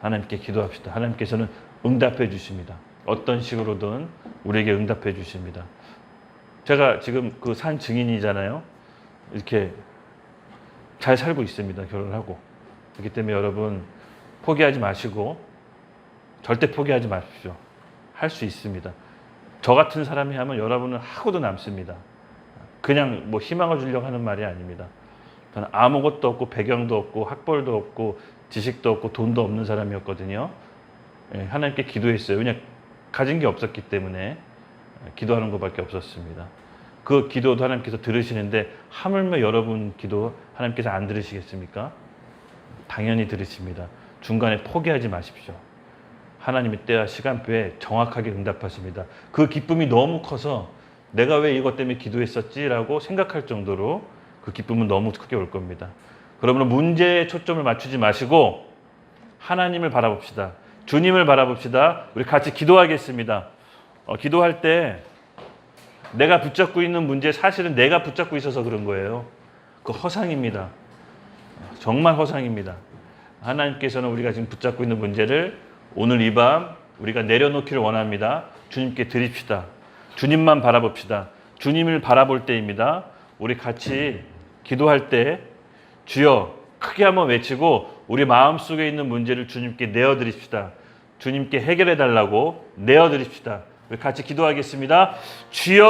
하나님께 기도합시다. 하나님께서는 응답해 주십니다. 어떤 식으로든 우리에게 응답해 주십니다. 제가 지금 그 산 증인이잖아요. 이렇게 잘 살고 있습니다. 결혼하고. 그렇기 때문에 여러분 포기하지 마시고 절대 포기하지 마십시오. 할 수 있습니다. 저 같은 사람이 하면 여러분은 하고도 남습니다. 그냥 뭐 희망을 주려고 하는 말이 아닙니다. 저는 아무것도 없고 배경도 없고 학벌도 없고 지식도 없고 돈도 없는 사람이었거든요. 하나님께 기도했어요. 그냥 가진 게 없었기 때문에. 기도하는 것밖에 없었습니다. 그 기도도 하나님께서 들으시는데 하물며 여러분 기도 하나님께서 안 들으시겠습니까? 당연히 들으십니다. 중간에 포기하지 마십시오. 하나님의 때와 시간표에 정확하게 응답하십니다. 그 기쁨이 너무 커서 내가 왜 이것 때문에 기도했었지라고 생각할 정도로 그 기쁨은 너무 크게 올 겁니다. 그러므로 문제에 초점을 맞추지 마시고 하나님을 바라봅시다. 주님을 바라봅시다. 우리 같이 기도하겠습니다. 기도할 때 내가 붙잡고 있는 문제 사실은 내가 붙잡고 있어서 그런 거예요. 그 허상입니다. 정말 허상입니다. 하나님께서는 우리가 지금 붙잡고 있는 문제를 오늘 이 밤 우리가 내려놓기를 원합니다. 주님께 드립시다. 주님만 바라봅시다. 주님을 바라볼 때입니다. 우리 같이 기도할 때 주여 크게 한번 외치고 우리 마음속에 있는 문제를 주님께 내어드립시다. 주님께 해결해 달라고 내어드립시다. 우리 같이 기도하겠습니다. 주여